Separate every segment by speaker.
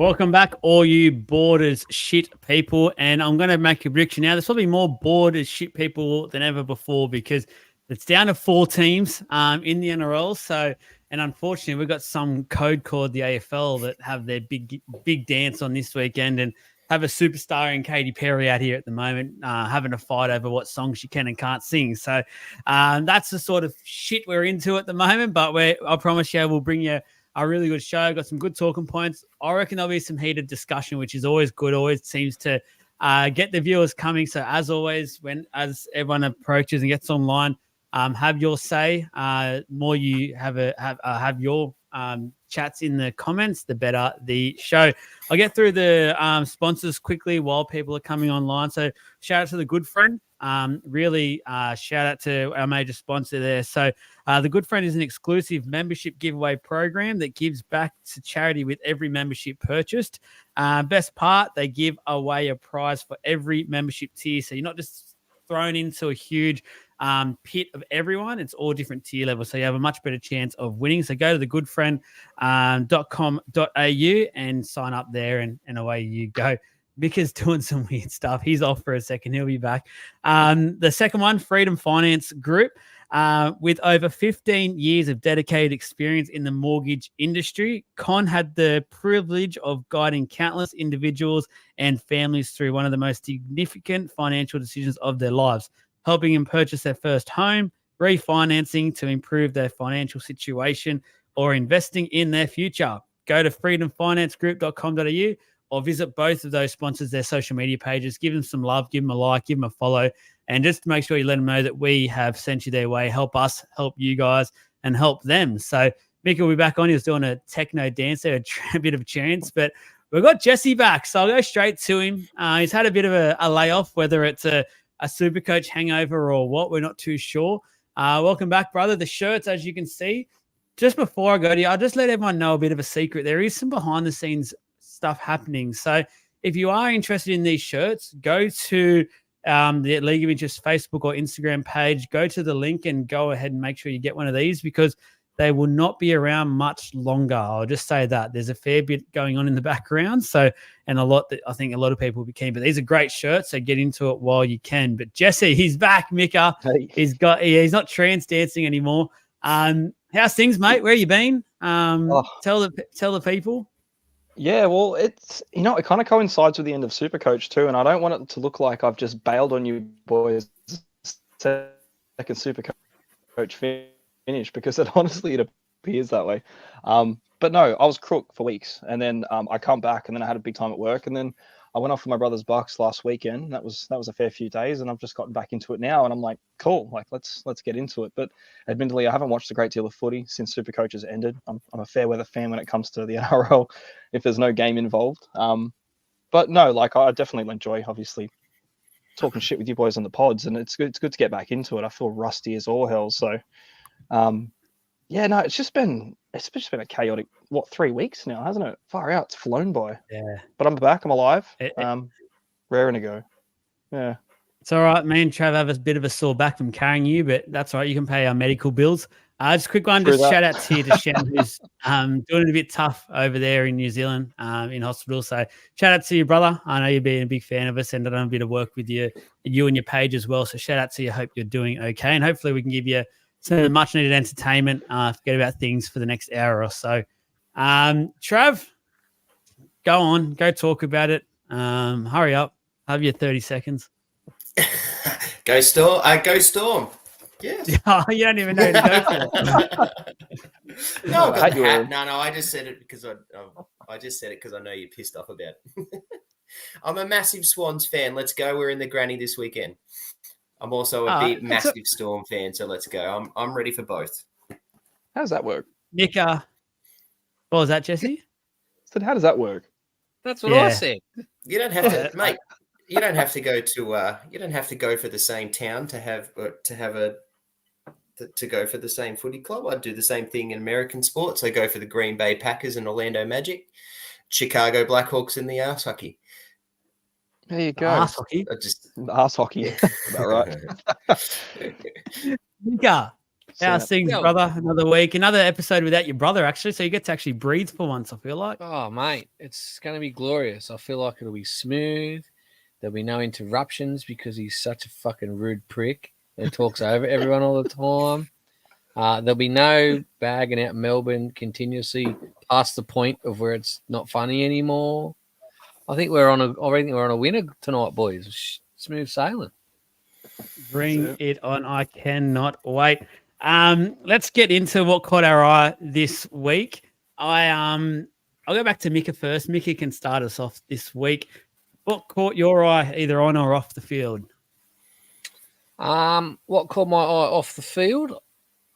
Speaker 1: Welcome back, all you bored as shit people. And I'm going to make a prediction now. There's probably more bored as shit people than ever before because it's down to 4 teams in the NRL. So, and unfortunately, we've got some code called the AFL that have their big dance on this weekend and have a superstar in Katy Perry out here at the moment, having a fight over what songs she can and can't sing. So that's the sort of shit we're into at the moment. But I promise you, we'll bring you a really good show. Got some good talking points. I reckon there'll be some heated discussion, which is always good. Always seems to get the viewers coming. So as always, as everyone approaches and gets online, have your say. More you have your chats in the comments, the better the show. I'll get through the sponsors quickly while people are coming online. So shout out to the Good Friend. Really shout out to our major sponsor there. So the Good Friend is an exclusive membership giveaway program that gives back to charity with every membership purchased. Best part, they give away a prize for every membership tier. So you're not just thrown into a huge pit of everyone. It's all different tier levels. So you have a much better chance of winning. So go to thegoodfriend.com.au and sign up there and away you go. Vicker's doing some weird stuff. He's off for a second. He'll be back. The second one, Freedom Finance Group. With over 15 years of dedicated experience in the mortgage industry, Con had the privilege of guiding countless individuals and families through one of the most significant financial decisions of their lives, helping them purchase their first home, refinancing to improve their financial situation, or investing in their future. Go to freedomfinancegroup.com.au or visit both of those sponsors, their social media pages. Give them some love, give them a like, give them a follow, and just make sure you let them know that we have sent you their way. Help us, help you guys, and help them. So Mickey will be back on. He was doing a techno dance there, a bit of a chance, but we've got Jesse back, so I'll go straight to him. He's had a bit of a layoff, whether it's a Supercoach hangover or what, we're not too sure. Welcome back, brother. The shirts, as you can see. Just before I go to you, I'll just let everyone know a bit of a secret. There is some behind-the-scenes stuff happening. So if you are interested in these shirts, go to the League of Interest Facebook or Instagram page. Go to the link and go ahead and make sure you get one of these because they will not be around much longer. I'll just say that. There's a fair bit going on in the background. So, and a lot that I think a lot of people will be keen. But these are great shirts, so get into it while you can. But Jesse, he's back, Mika.
Speaker 2: Hey.
Speaker 1: He's not trance dancing anymore. How's things, mate? Where you been? Tell the people.
Speaker 2: Yeah, well, it kind of coincides with the end of Supercoach too, and I don't want it to look like I've just bailed on you boys second Supercoach finish because it appears that way. But no, I was crook for weeks, and then I come back, and then I had a big time at work, and then I went off with my brother's Bucks last weekend. That was a fair few days, and I've just gotten back into it now, and I'm like, cool, like let's get into it. But admittedly, I haven't watched a great deal of footy since Supercoach has ended. I'm a fair weather fan when it comes to the NRL, if there's no game involved. But no, like I definitely enjoy obviously talking shit with you boys on the pods, and it's good to get back into it. I feel rusty as all hell, so yeah, no, it's just been a chaotic 3 weeks now, hasn't it? Far out, it's flown by.
Speaker 1: Yeah,
Speaker 2: but I'm back. I'm alive. Raring to go. Yeah,
Speaker 1: it's all right. Me and Trav have a bit of a sore back from carrying you, but that's all right. You can pay our medical bills. Just a quick one. Just shout out to you to Shem, who's doing it a bit tough over there in New Zealand in hospital. So shout out to you, brother. I know you've been a big fan of us and I've done a bit of work with you and your page as well. So shout out to you. Hope you're doing okay. And hopefully we can give you some much needed entertainment. Forget about things for the next hour or so. Trav, go on. Go talk about it. Hurry up. Have your 30 seconds.
Speaker 3: Go Storm. Go Storm. Yes.
Speaker 1: Oh, you don't even know who to go for.
Speaker 3: No, I've got the hat. No, I just said it because I know you're pissed off about it. I'm a massive Swans fan. Let's go. We're in the granny this weekend. I'm also a big, massive Storm fan, so let's go. I'm ready for both.
Speaker 2: How does that work?
Speaker 1: Nick, what was that, Jesse?
Speaker 2: So how does that work?
Speaker 4: That's what I said.
Speaker 3: You don't have to, mate. You don't have to go to. You don't have to go for the same town to go for the same footy club. I'd do the same thing in American sports. I go for the Green Bay Packers and Orlando Magic, Chicago Blackhawks in the ice hockey.
Speaker 2: There you go.
Speaker 1: Arse hockey.
Speaker 2: Arse hockey.
Speaker 3: Yeah.
Speaker 2: About right.
Speaker 1: Mika, How's things,
Speaker 4: Yeah.
Speaker 1: brother? Another week, another episode without your brother, actually. So you get to actually breathe for once, I feel like.
Speaker 4: Oh, mate, it's going to be glorious. I feel like it'll be smooth. There'll be no interruptions because he's such a fucking rude prick and talks over everyone all the time. There'll be no bagging out Melbourne continuously past the point of where it's not funny anymore. I think we're on a winner tonight, boys. Smooth sailing.
Speaker 1: Bring it on. I cannot wait. Let's get into what caught our eye this week. I'll go back to Mika first. Mika can start us off this week. What caught your eye either on or off the field?
Speaker 4: What caught my eye off the field?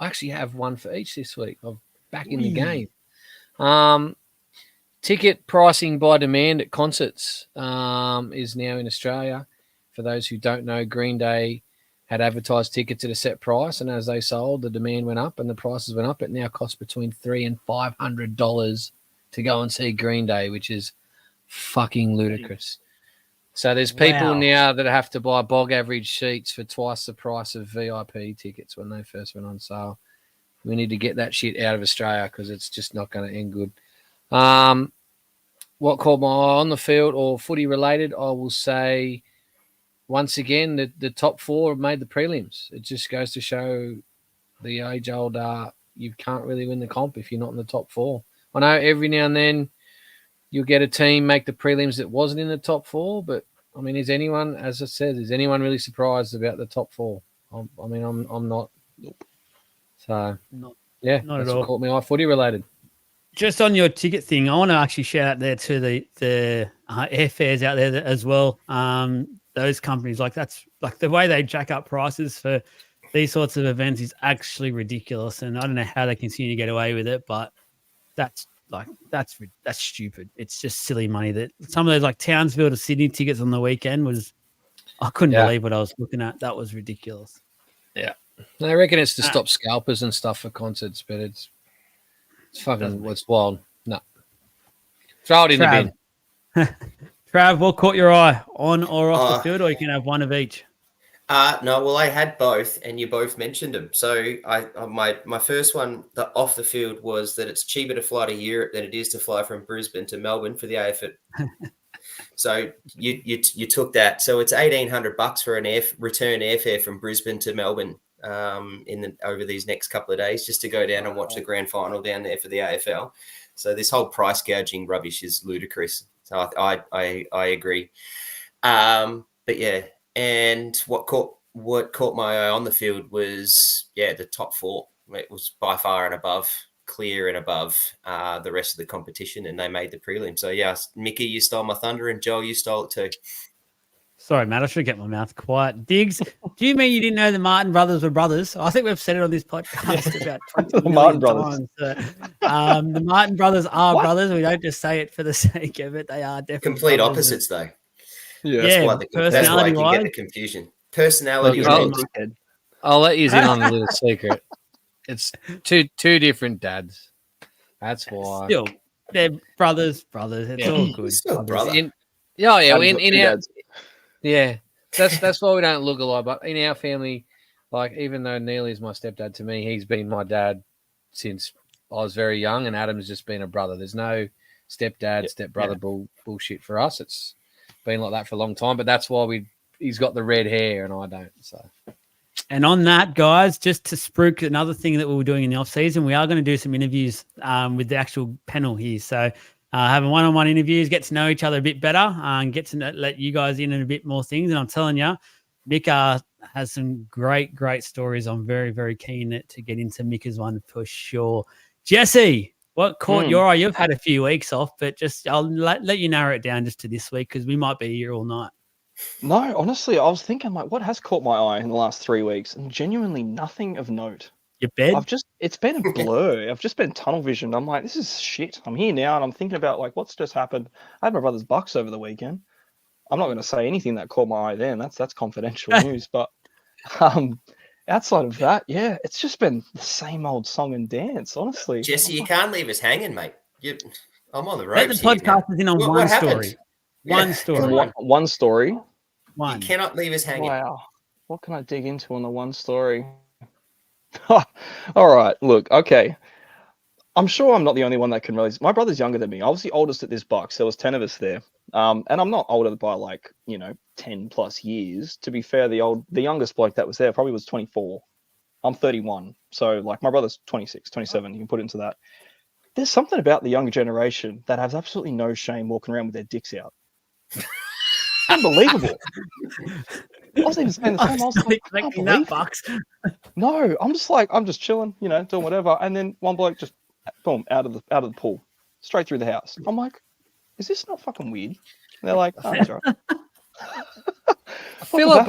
Speaker 4: I actually have one for each this week. I'm back in the game. Ticket pricing by demand at concerts is now in Australia. For those who don't know, Green Day had advertised tickets at a set price, and as they sold, the demand went up and the prices went up. It now costs between $300 and $500 to go and see Green Day, which is fucking ludicrous. So there's people now that have to buy bog average seats for twice the price of VIP tickets when they first went on sale. We need to get that shit out of Australia because it's just not going to end good. What caught my eye on the field or footy related, I will say, once again, the top four have made the prelims. It just goes to show the age-old you can't really win the comp if you're not in the top four. I know every now and then you'll get a team make the prelims that wasn't in the top four, but, I mean, is anyone really surprised about the top four? I'm not. Nope. So,
Speaker 1: not
Speaker 4: that's
Speaker 1: at
Speaker 4: what
Speaker 1: all.
Speaker 4: caught me eye footy related.
Speaker 1: Just on your ticket thing, I want to actually shout out there to the airfares out there as well. Those companies, that's the way they jack up prices for these sorts of events is actually ridiculous. And I don't know how they continue to get away with it, but that's stupid. It's just silly money. That some of those like Townsville to Sydney tickets on the weekend I couldn't believe what I was looking at. That was ridiculous.
Speaker 4: Yeah. I reckon it's to stop scalpers and stuff for concerts, but it's fucking it's wild. No. Throw it in the bin.
Speaker 1: Trav, what caught your eye on or off the field, or you can have one of each?
Speaker 3: No, well, I had both, and you both mentioned them. So my first one off the field was that it's cheaper to fly to Europe than it is to fly from Brisbane to Melbourne for the AFL. So you took that. So it's $1,800 for an return airfare from Brisbane to Melbourne over these next couple of days, just to go down and watch the grand final down there for the AFL. So this whole price gouging rubbish is ludicrous. So I agree. But yeah, and what caught my eye on the field was the top four. It was by far and above, clear and above the rest of the competition, and they made the prelim. So yeah, Mickey, you stole my thunder, and Joel, you stole it too.
Speaker 1: Sorry, Matt, I should get my mouth quiet. Diggs, do you mean you didn't know the Martin brothers were brothers? I think we've said it on this podcast about 20
Speaker 2: the Martin
Speaker 1: times. The Martin brothers are brothers. We don't just say it for the sake of it. They are definitely
Speaker 3: complete opposites, though.
Speaker 2: Yeah,
Speaker 3: that's why you get the confusion. Personality.
Speaker 4: I'll let you in on a little secret. It's two different dads. That's why.
Speaker 1: Still, they're brothers. It's all good.
Speaker 3: Still brother.
Speaker 4: That's why we don't look alike. But in our family, like, even though Neil is my stepdad to me, he's been my dad since I was very young, and Adam's just been a brother. There's no stepbrother bullshit for us. It's been like that for a long time, but that's why he's got the red hair and I don't. So,
Speaker 1: and on that, guys, just to spruik another thing that we were doing in the off season, we are going to do some interviews with the actual panel here. So having one-on-one interviews, get to know each other a bit better, and get to let you guys in a bit more things. And I'm telling you, Mika has some great stories. I'm very, very keen to get into Mika's one for sure. Jesse, what caught your eye? You've had a few weeks off, but just I'll let you narrow it down just to this week because we might be here all night.
Speaker 2: No, honestly, I was thinking, like, what has caught my eye in the last 3 weeks? And genuinely nothing of note.
Speaker 1: Your bed?
Speaker 2: It's been a blur. I've just been tunnel visioned. I'm like, this is shit. I'm here now, and I'm thinking about, like, what's just happened. I had my brother's Bucks over the weekend. I'm not going to say anything that caught my eye then. That's confidential news. But outside of that, yeah, it's just been the same old song and dance, honestly.
Speaker 3: Jesse, you can't leave us hanging, mate. I'm on the road.
Speaker 1: Let the podcast is in on one story. One story.
Speaker 2: One story.
Speaker 3: You cannot leave us hanging.
Speaker 2: Wow. What can I dig into on the one story? All right. Look, okay. I'm sure I'm not the only one that can relate. My brother's younger than me. I was the oldest at this box. There was 10 of us there. And I'm not older by 10 plus years. To be fair, the youngest bloke that was there probably was 24. I'm 31. So like my brother's 26, 27. You can put into that. There's something about the younger generation that has absolutely no shame walking around with their dicks out. Unbelievable. I was even saying the same. I was like, I can't believe that. No, I'm just chilling, doing whatever. And then one bloke just boom, out of the pool, straight through the house. I'm like, is this not fucking weird? And they're like, oh, that's right.
Speaker 4: I feel like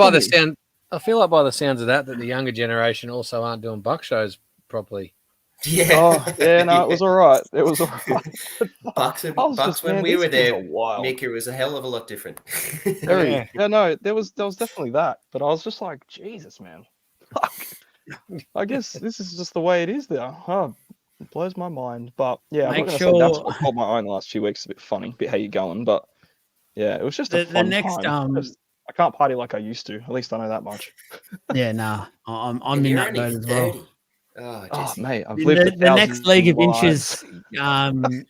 Speaker 4: by the sounds of that the younger generation also aren't doing buck shows properly.
Speaker 3: Yeah.
Speaker 2: Oh, yeah, no, it was all right. It was all right.
Speaker 3: Bucks when we were there, Mick, it was a hell of a lot different.
Speaker 2: Yeah, no, there was definitely that. But I was just like, Jesus, man. I guess this is just the way it is there. Oh, it blows my mind. But yeah, I'm not going to say that's what caught my own the last few weeks. It's a bit funny, a bit how you going. But yeah, it was just a fun time. I can't party like I used to. At least I know that much.
Speaker 1: Yeah, no, I'm in that boat as well.
Speaker 2: Oh, mate, I've lived
Speaker 1: the next League of Inches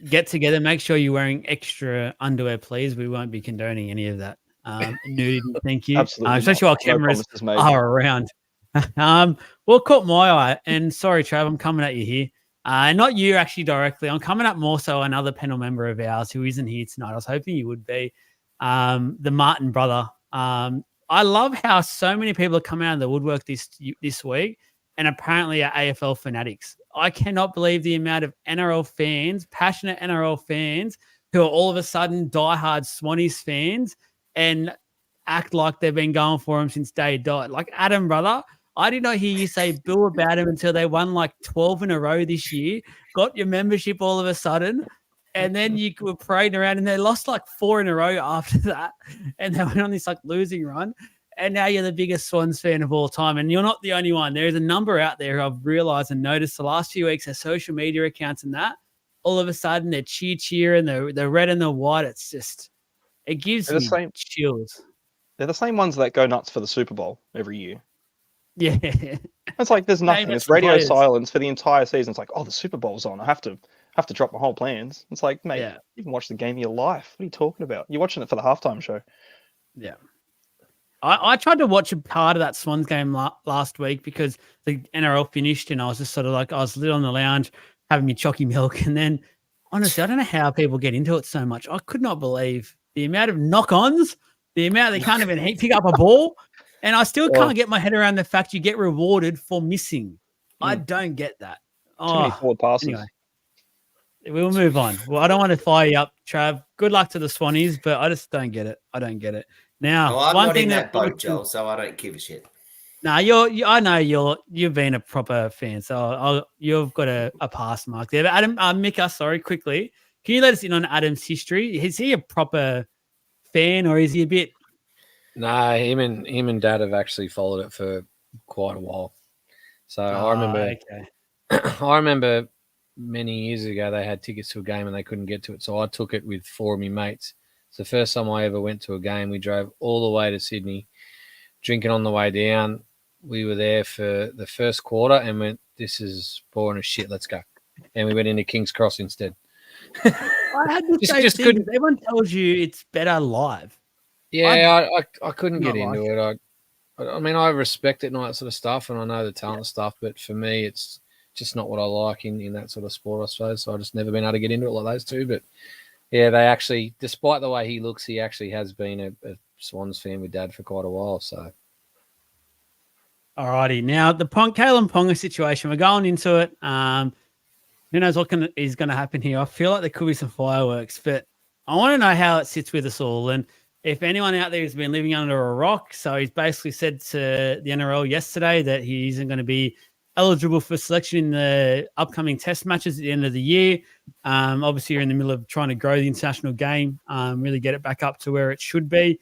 Speaker 1: get together. Make sure you're wearing extra underwear, please. We won't be condoning any of that nudity. Thank you.
Speaker 2: Absolutely,
Speaker 1: especially while cameras are around. What caught my eye, and sorry, Trav, I'm coming at you here. Not you actually directly. I'm coming up more so another panel member of ours who isn't here tonight. I was hoping you would be. The Martin brother. I love how so many people have come out of the woodwork this week and apparently are AFL fanatics. I cannot believe the amount of NRL fans, passionate NRL fans, who are all of a sudden diehard Swannies fans and act like they've been going for him since day dot. Like Adam, brother, I did not hear you say boo about him until they won like 12 in a row this year, got your membership all of a sudden, and then you were parading around and they lost like 4 in a row after that. And they went on this like losing run. And now you're the biggest Swans fan of all time. And you're not the only one. There's a number out there who I've realized and noticed the last few weeks, their social media accounts and that, all of a sudden they're cheering, the red and the white. It's just, it gives me chills.
Speaker 2: They're the same ones that go nuts for the Super Bowl every year.
Speaker 1: Yeah.
Speaker 2: It's like there's nothing. It's radio silence for the entire season. It's like, oh, the Super Bowl's on. I have to drop my whole plans. It's like, mate, you can watch the game of your life. What are you talking about? You're watching it for the halftime show.
Speaker 1: Yeah. I tried to watch a part of that Swans game last week because the NRL finished and I was just sort of like, I was lit on the lounge having my chalky milk. And then, honestly, I don't know how people get into it so much. I could not believe the amount of knock-ons, the amount they can't even pick up a ball. And I still can't get my head around the fact you get rewarded for missing. I don't get that.
Speaker 2: Too many forward passes.
Speaker 1: Anyway, we'll move on. Well, I don't want to fire you up, Trav. Good luck to the Swannies, but I just don't get it. I don't get it. Now,
Speaker 3: I'm not in that boat, Joel, so I don't give a shit.
Speaker 1: No, I know you've been a proper fan, so you've got a pass mark there. But Adam, Mika, sorry, quickly, can you let us in on Adam's history? Is he a proper fan, or is he a bit?
Speaker 4: No, him and Dad have actually followed it for quite a while. So I remember many years ago they had tickets to a game and they couldn't get to it, so I took it with 4 of my mates. It's the first time I ever went to a game. We drove all the way to Sydney, drinking on the way down. We were there for the first quarter and went, this is boring as shit, let's go. And we went into King's Cross instead.
Speaker 1: I had the same thing. Everyone tells you it's better live.
Speaker 4: Yeah, I couldn't get into it. I mean, I respect it and all that sort of stuff, and I know the talent stuff, but for me, it's just not what I like in that sort of sport, I suppose. So I've just never been able to get into it like those two. But yeah, they actually, despite the way he looks, he actually has been a Swans fan with Dad for quite a while. So,
Speaker 1: alrighty, now the Kalen Ponga situation, we're going into it. Who knows what is going to happen here? I feel like there could be some fireworks, but I want to know how it sits with us all. And if anyone out there has been living under a rock, so he's basically said to the NRL yesterday that he isn't going to be eligible for selection in the upcoming test matches at the end of the year. Obviously, you're in the middle of trying to grow the international game, really get it back up to where it should be.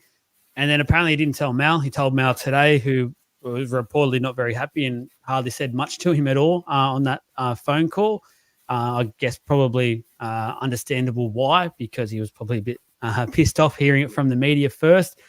Speaker 1: And then apparently he didn't tell Mal. He told Mal today, who was reportedly not very happy and hardly said much to him at all on that phone call. I guess probably understandable why, because he was probably a bit pissed off hearing it from the media first.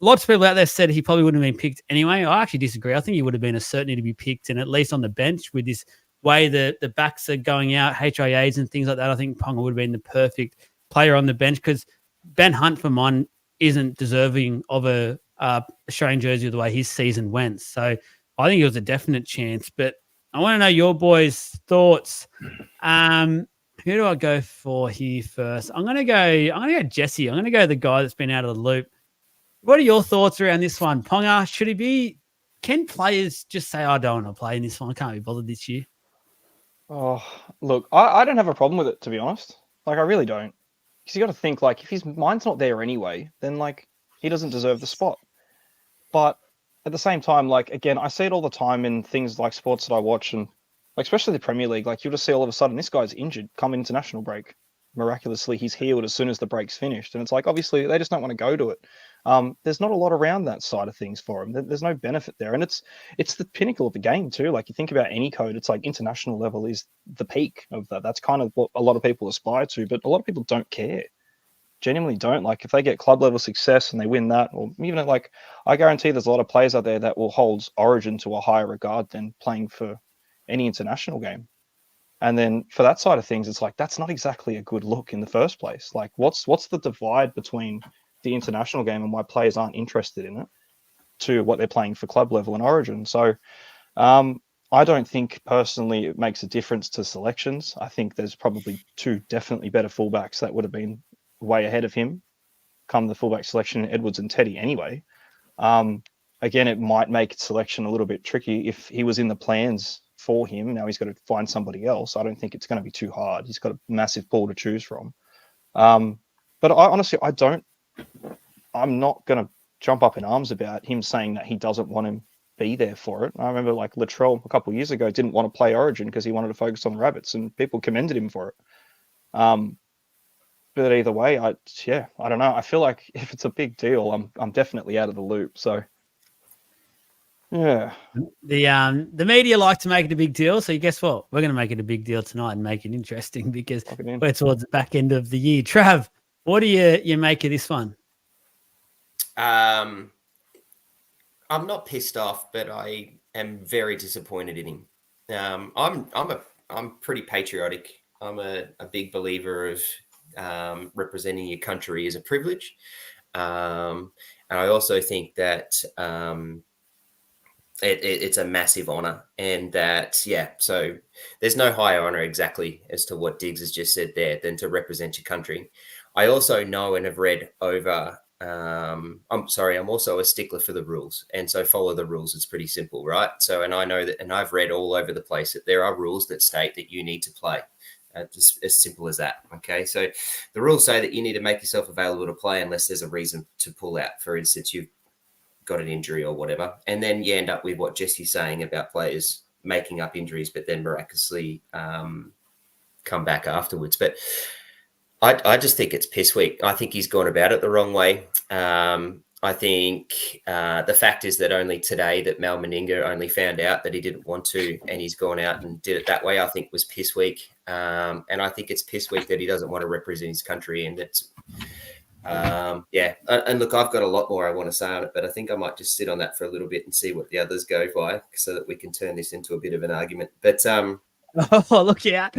Speaker 1: lots of people out there said he probably wouldn't have been picked anyway. I actually disagree. I think he would have been a certainty to be picked, and at least on the bench with this way the backs are going out, HIAs and things like that. I think Ponga would have been the perfect player on the bench because Ben Hunt, for mine, isn't deserving of a Australian jersey the way his season went. So I think it was a definite chance. But I want to know your boys' thoughts. Who do I go for here first? I'm gonna go Jesse. I'm gonna go the guy that's been out of the loop. What are your thoughts around this one? Ponga, should he be? Can players just say, I don't want to play in this one? I can't be bothered this year.
Speaker 2: Oh, look, I don't have a problem with it, to be honest. Like, I really don't. Because you got to think, like, if his mind's not there anyway, then, like, he doesn't deserve the spot. But at the same time, like, again, I see it all the time in things like sports that I watch, and like, especially the Premier League. Like, you'll just see all of a sudden, this guy's injured come international break. Miraculously, he's healed as soon as the break's finished. And it's like, obviously, they just don't want to go to it. There's not a lot around that side of things for him. There's no benefit there. And it's the pinnacle of the game too. Like, you think about any code, it's like international level is the peak of that. That's kind of what a lot of people aspire to, but a lot of people don't care. Genuinely don't. Like, if they get club level success and they win that, or even like, I guarantee there's a lot of players out there that will hold Origin to a higher regard than playing for any international game. And then for that side of things, it's like, that's not exactly a good look in the first place. Like, what's the divide between the international game and why players aren't interested in it to what they're playing for club level and Origin? So I don't think personally it makes a difference to selections. I think there's probably two definitely better fullbacks that would have been way ahead of him come the fullback selection, Edwards and Teddy anyway. Again, it might make selection a little bit tricky if he was in the plans for him. Now he's got to find somebody else. I don't think it's going to be too hard. He's got a massive pool to choose from. But I honestly, I'm not going to jump up in arms about him saying that he doesn't want to be there for it. I remember like Latrell a couple of years ago didn't want to play Origin because he wanted to focus on the Rabbits, and people commended him for it. But either way, I don't know. I feel like if it's a big deal, I'm definitely out of the loop. So yeah.
Speaker 1: The media like to make it a big deal. So guess what? We're going to make it a big deal tonight and make it interesting because we're towards the back end of the year. Trav, what do you make of this one?
Speaker 3: I'm not pissed off, but I am very disappointed in him. I'm pretty patriotic. I'm a big believer of representing your country is a privilege. And I also think that it's a massive honor, and that, so there's no higher honor exactly as to what Diggs has just said there than to represent your country. I also know and have read over, I'm also a stickler for the rules. And so follow the rules. It's pretty simple, right? So, and I know that, and I've read all over the place that there are rules that state that you need to play. Just as simple as that. Okay. So the rules say that you need to make yourself available to play unless there's a reason to pull out. For instance, you've got an injury or whatever. And then you end up with what Jesse's saying about players making up injuries, but then miraculously come back afterwards. But I just think it's piss weak. I think he's gone about it the wrong way. I think the fact is that only today that Mal Meninga only found out that he didn't want to, and he's gone out and did it that way, I think was piss weak. And I think it's piss weak that he doesn't want to represent his country. And that's, And look, I've got a lot more I want to say on it, but I think I might just sit on that for a little bit and see what the others go by so that we can turn this into a bit of an argument. But
Speaker 1: oh, look out.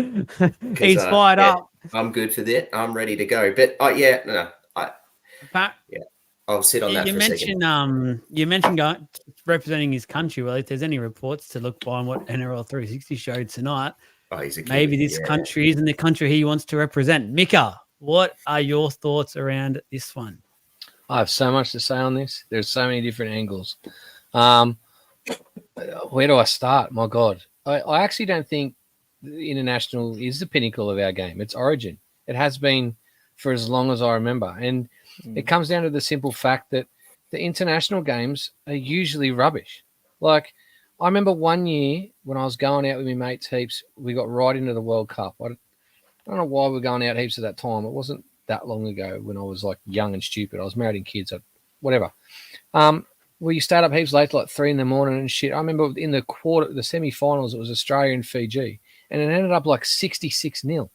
Speaker 1: He's fired up.
Speaker 3: I'm good for that. I'm ready to go. But I'll sit on that for a second.
Speaker 1: You mentioned representing his country. Well, if there's any reports to look by on what NRL 360 showed tonight, maybe this country isn't the country he wants to represent. Mika, what are your thoughts around this one?
Speaker 4: I have so much to say on this. There's so many different angles. Where do I start? My God. I actually don't think the international is the pinnacle of our game. It's Origin. It has been for as long as I remember. And it comes down to the simple fact that the international games are usually rubbish. Like, I remember one year when I was going out with my mates heaps, we got right into the World Cup. I don't know why we were going out heaps at that time. It wasn't that long ago when I was like young and stupid. I was married and kids, whatever. We stayed up heaps late, like 3 a.m. and shit. I remember in the semi-finals, it was Australia and Fiji, and it ended up like 66-0.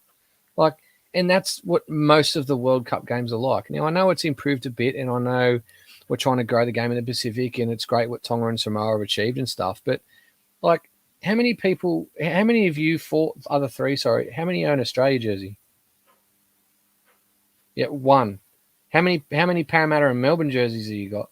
Speaker 4: And that's what most of the World Cup games are like. Now, I know it's improved a bit, and I know we're trying to grow the game in the Pacific, and it's great what Tonga and Samoa have achieved and stuff. But like, how many of you how many own Australia jersey? Yeah, one. How many Parramatta and Melbourne jerseys have you got?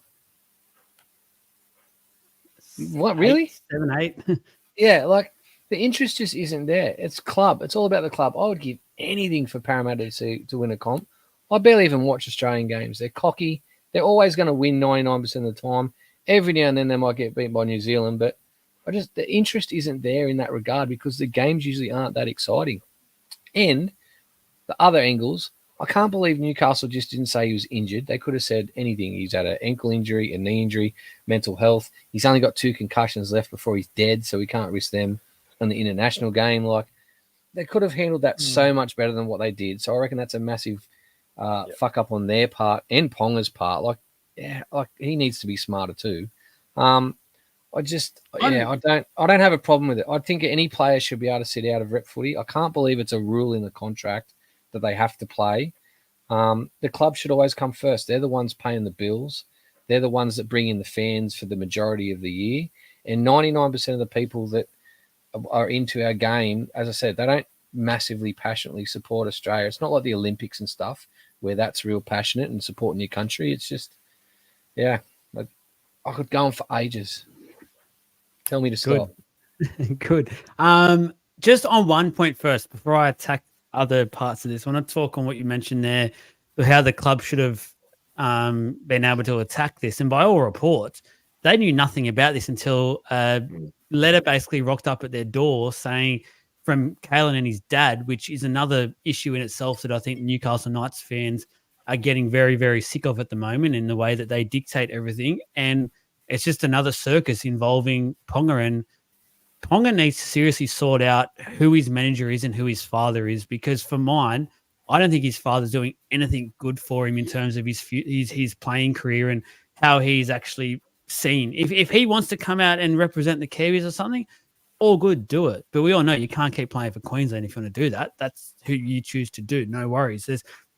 Speaker 4: What, really?
Speaker 1: 7, 8.
Speaker 4: Yeah, like the interest just isn't there. It's club. It's all about the club. I would give anything for Parramatta to win a comp. I barely even watch Australian games. They're cocky. They're always going to win 99% of the time. Every now and then they might get beat by New Zealand, but the interest isn't there in that regard because the games usually aren't that exciting. And the other angles, I can't believe Newcastle just didn't say he was injured. They could have said anything. He's had an ankle injury, a knee injury, mental health. He's only got 2 concussions left before he's dead, so we can't risk them in the international game. Like, they could have handled that so much better than what they did. So I reckon that's a massive fuck up on their part and Ponga's part. Like he needs to be smarter too. I don't have a problem with it. I think any player should be able to sit out of rep footy. I can't believe it's a rule in the contract that they have to play. The club should always come first. They're the ones paying the bills. They're the ones that bring in the fans for the majority of the year. And 99% of the people that are into our game, as I said, they don't massively passionately support Australia. It's not like the Olympics and stuff where that's real passionate and supporting your country. It's just, like I could go on for ages. Tell me to stop.
Speaker 1: Good. Just on one point first, before I attack other parts of this, I want to talk on what you mentioned there, how the club should have been able to attack this. And by all reports, they knew nothing about this until a letter basically rocked up at their door saying from Kalen and his dad, which is another issue in itself that I think Newcastle Knights fans are getting very, very sick of at the moment in the way that they dictate everything. And it's just another circus involving Ponga, and Ponga needs to seriously sort out who his manager is and who his father is, because for mine, I don't think his father's doing anything good for him in terms of his playing career and how he's actually seen. If he wants to come out and represent the Kiwis or something, all good, do it. But we all know you can't keep playing for Queensland if you want to do that. That's who you choose to do. No worries.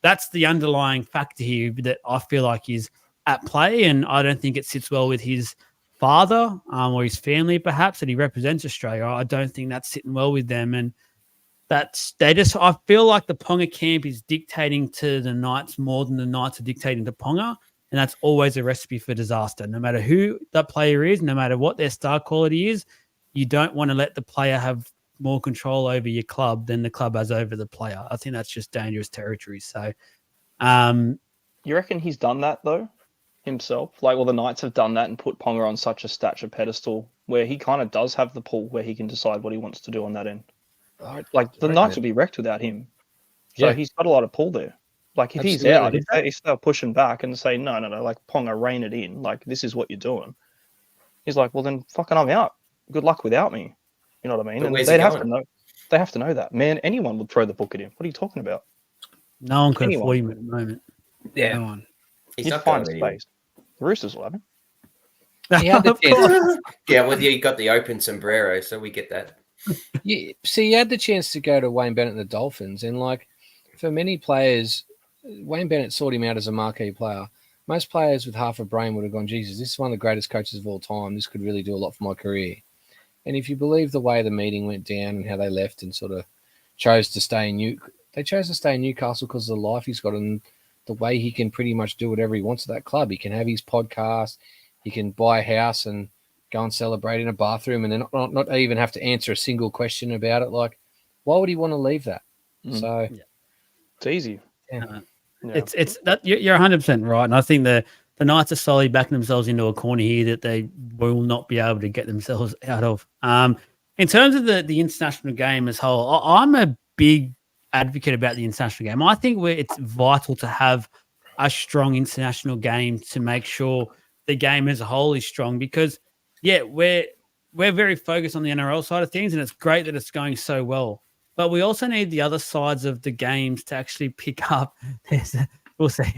Speaker 1: That's the underlying factor here that I feel like is at play, and I don't think it sits well with his father or his family, perhaps, that he represents Australia. I don't think that's sitting well with them, and I feel like the Ponga camp is dictating to the Knights more than the Knights are dictating to Ponga, and that's always a recipe for disaster. No matter who that player is, no matter what their star quality is, you don't want to let the player have more control over your club than the club has over the player. I think that's just dangerous territory. So,
Speaker 2: you reckon he's done that though himself? Like, well, the Knights have done that and put Ponga on such a stature pedestal where he kind of does have the pull where he can decide what he wants to do on that end. Like, the Knights would be wrecked without him. So he's got a lot of pull there. Like, if he's out, if they start pushing back and say, no, like, Ponga, rein it in. Like, this is what you're doing. He's like, well, then fucking I'm out. Good luck without me. You know what I mean?
Speaker 3: But
Speaker 2: and they'd have to know. They have to know that. Man, anyone would throw the book at him. What are you talking about?
Speaker 1: No one can afford him at the moment.
Speaker 4: Yeah.
Speaker 1: No one.
Speaker 3: He's not
Speaker 2: find
Speaker 3: going
Speaker 2: space. The Roosters will have him.
Speaker 4: He had the chance.
Speaker 3: Yeah, well, you got the open sombrero, so we get that.
Speaker 4: He had the chance to go to Wayne Bennett and the Dolphins, and like for many players, Wayne Bennett sought him out as a marquee player. Most players with half a brain would have gone, Jesus, this is one of the greatest coaches of all time. This could really do a lot for my career. And if you believe the way the meeting went down and how they left and sort of chose to stay in Newcastle because of the life he's got and the way he can pretty much do whatever he wants at that club. He can have his podcast, he can buy a house and go and celebrate in a bathroom and then not even have to answer a single question about it. Like, why would he want to leave that? So
Speaker 2: it's easy.
Speaker 4: Yeah.
Speaker 1: It's that you're 100% right, and I think the Knights are slowly backing themselves into a corner here that they will not be able to get themselves out of. In terms of the international game as a whole, I'm a big advocate about the international game. I think it's vital to have a strong international game to make sure the game as a whole is strong, because we're very focused on the NRL side of things, and it's great that it's going so well. But we also need the other sides of the games to actually pick up. We'll see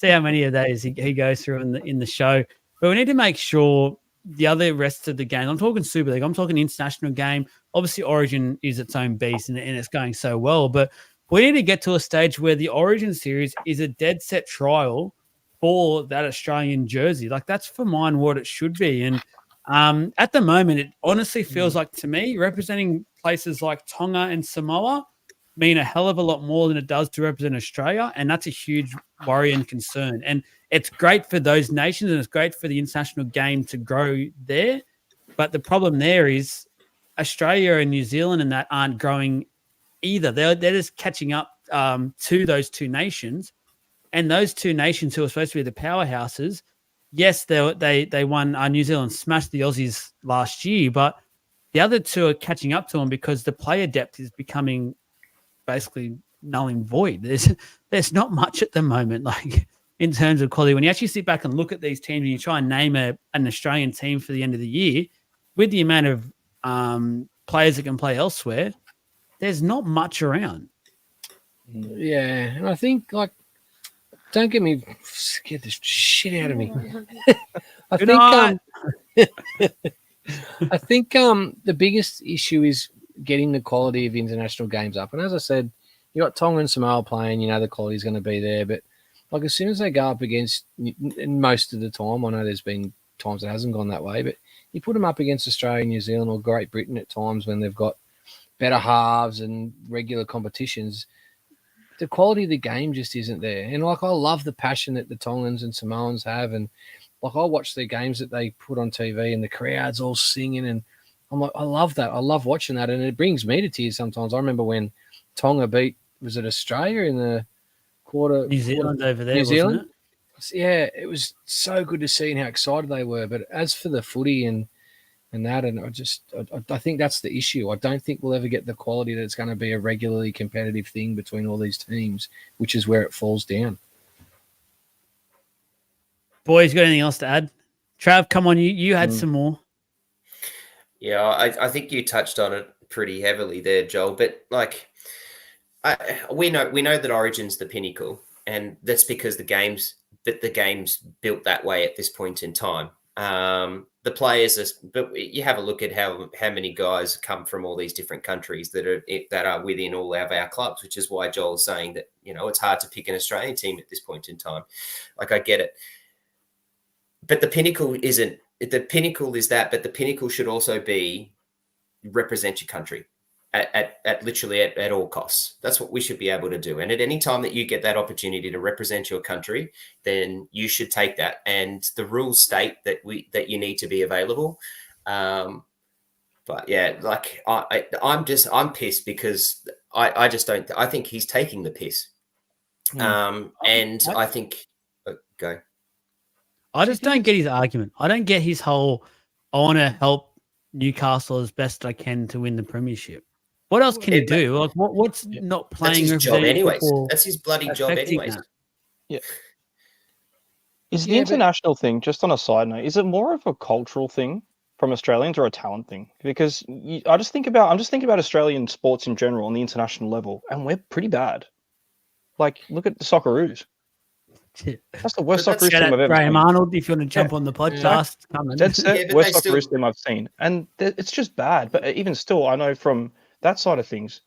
Speaker 1: how many of those he goes through in the show. But we need to make sure the other rest of the game. I'm talking Super League. I'm talking international game. Obviously, Origin is its own beast, and it's going so well. But we need to get to a stage where the Origin series is a dead set trial for that Australian jersey. Like that's for mine what it should be. And at the moment, it honestly feels like to me representing places like Tonga and Samoa mean a hell of a lot more than it does to represent Australia. And that's a huge worry and concern. And it's great for those nations and it's great for the international game to grow there. But the problem there is Australia and New Zealand and that aren't growing either. They're just catching up to those two nations. And those two nations who are supposed to be the powerhouses, yes, they won. New Zealand smashed the Aussies last year, but the other two are catching up to them because the player depth is becoming basically null and void. There's not much at the moment, like in terms of quality. When you actually sit back and look at these teams and you try and name an Australian team for the end of the year, with the amount of players that can play elsewhere, there's not much around.
Speaker 4: Yeah, and I think like. Don't get me scared the shit out of me. I think the biggest issue is getting the quality of international games up. And as I said, you got Tonga and Samoa playing, the quality is going to be there. But like as soon as they go up against, and most of the time, I know there's been times it hasn't gone that way, but you put them up against Australia, New Zealand, or Great Britain at times when they've got better halves and regular competitions. The quality of the game just isn't there. And like I love the passion that the Tongans and Samoans have, and like I watch the games that they put on TV and the crowds all singing, and I'm like, I love that. I love watching that, and it brings me to tears sometimes. I remember when Tonga beat, was it Australia in the quarter?
Speaker 1: New Zealand over there,
Speaker 4: New Zealand?
Speaker 1: wasn't it?
Speaker 4: Yeah, it was so good to see and how excited they were. But as for the footy and that, and I think that's the issue. I don't think we'll ever get the quality that's going to be a regularly competitive thing between all these teams, which is where it falls down.
Speaker 1: Boys, got anything else to add? Trav, come on, you had some more.
Speaker 3: Yeah, I think you touched on it pretty heavily there, Joel. But like, we know that Origin's the pinnacle, and that's because the game's built that way at this point in time. The players but you have a look at how many guys come from all these different countries that are within all of our clubs, which is why Joel's saying that, it's hard to pick an Australian team at this point in time. Like, I get it. But the pinnacle is that, but the pinnacle should also be represent your country at literally at all costs. That's what we should be able to do. And at any time that you get that opportunity to represent your country, then you should take that. And the rules state that you need to be available. But yeah, like I'm pissed because I just don't. I think he's taking the piss. And I think go.
Speaker 1: I just don't get his argument. I don't get his whole, I want to help Newcastle as best I can to win the premiership. What else can he do? Like, what's not playing?
Speaker 3: That's his job anyways. That's his bloody job anyways.
Speaker 2: That? Yeah. Is the international thing, just on a side note, is it more of a cultural thing from Australians or a talent thing? Because I'm just thinking about Australian sports in general on the international level, and we're pretty bad. Like, look at the Socceroos. That's the worst Socceroos team I've ever
Speaker 1: Graham
Speaker 2: seen.
Speaker 1: Arnold, if you want to jump on the podcast,
Speaker 2: that's the worst Socceroos team I've seen, and it's just bad. But even still, I know from that side of things,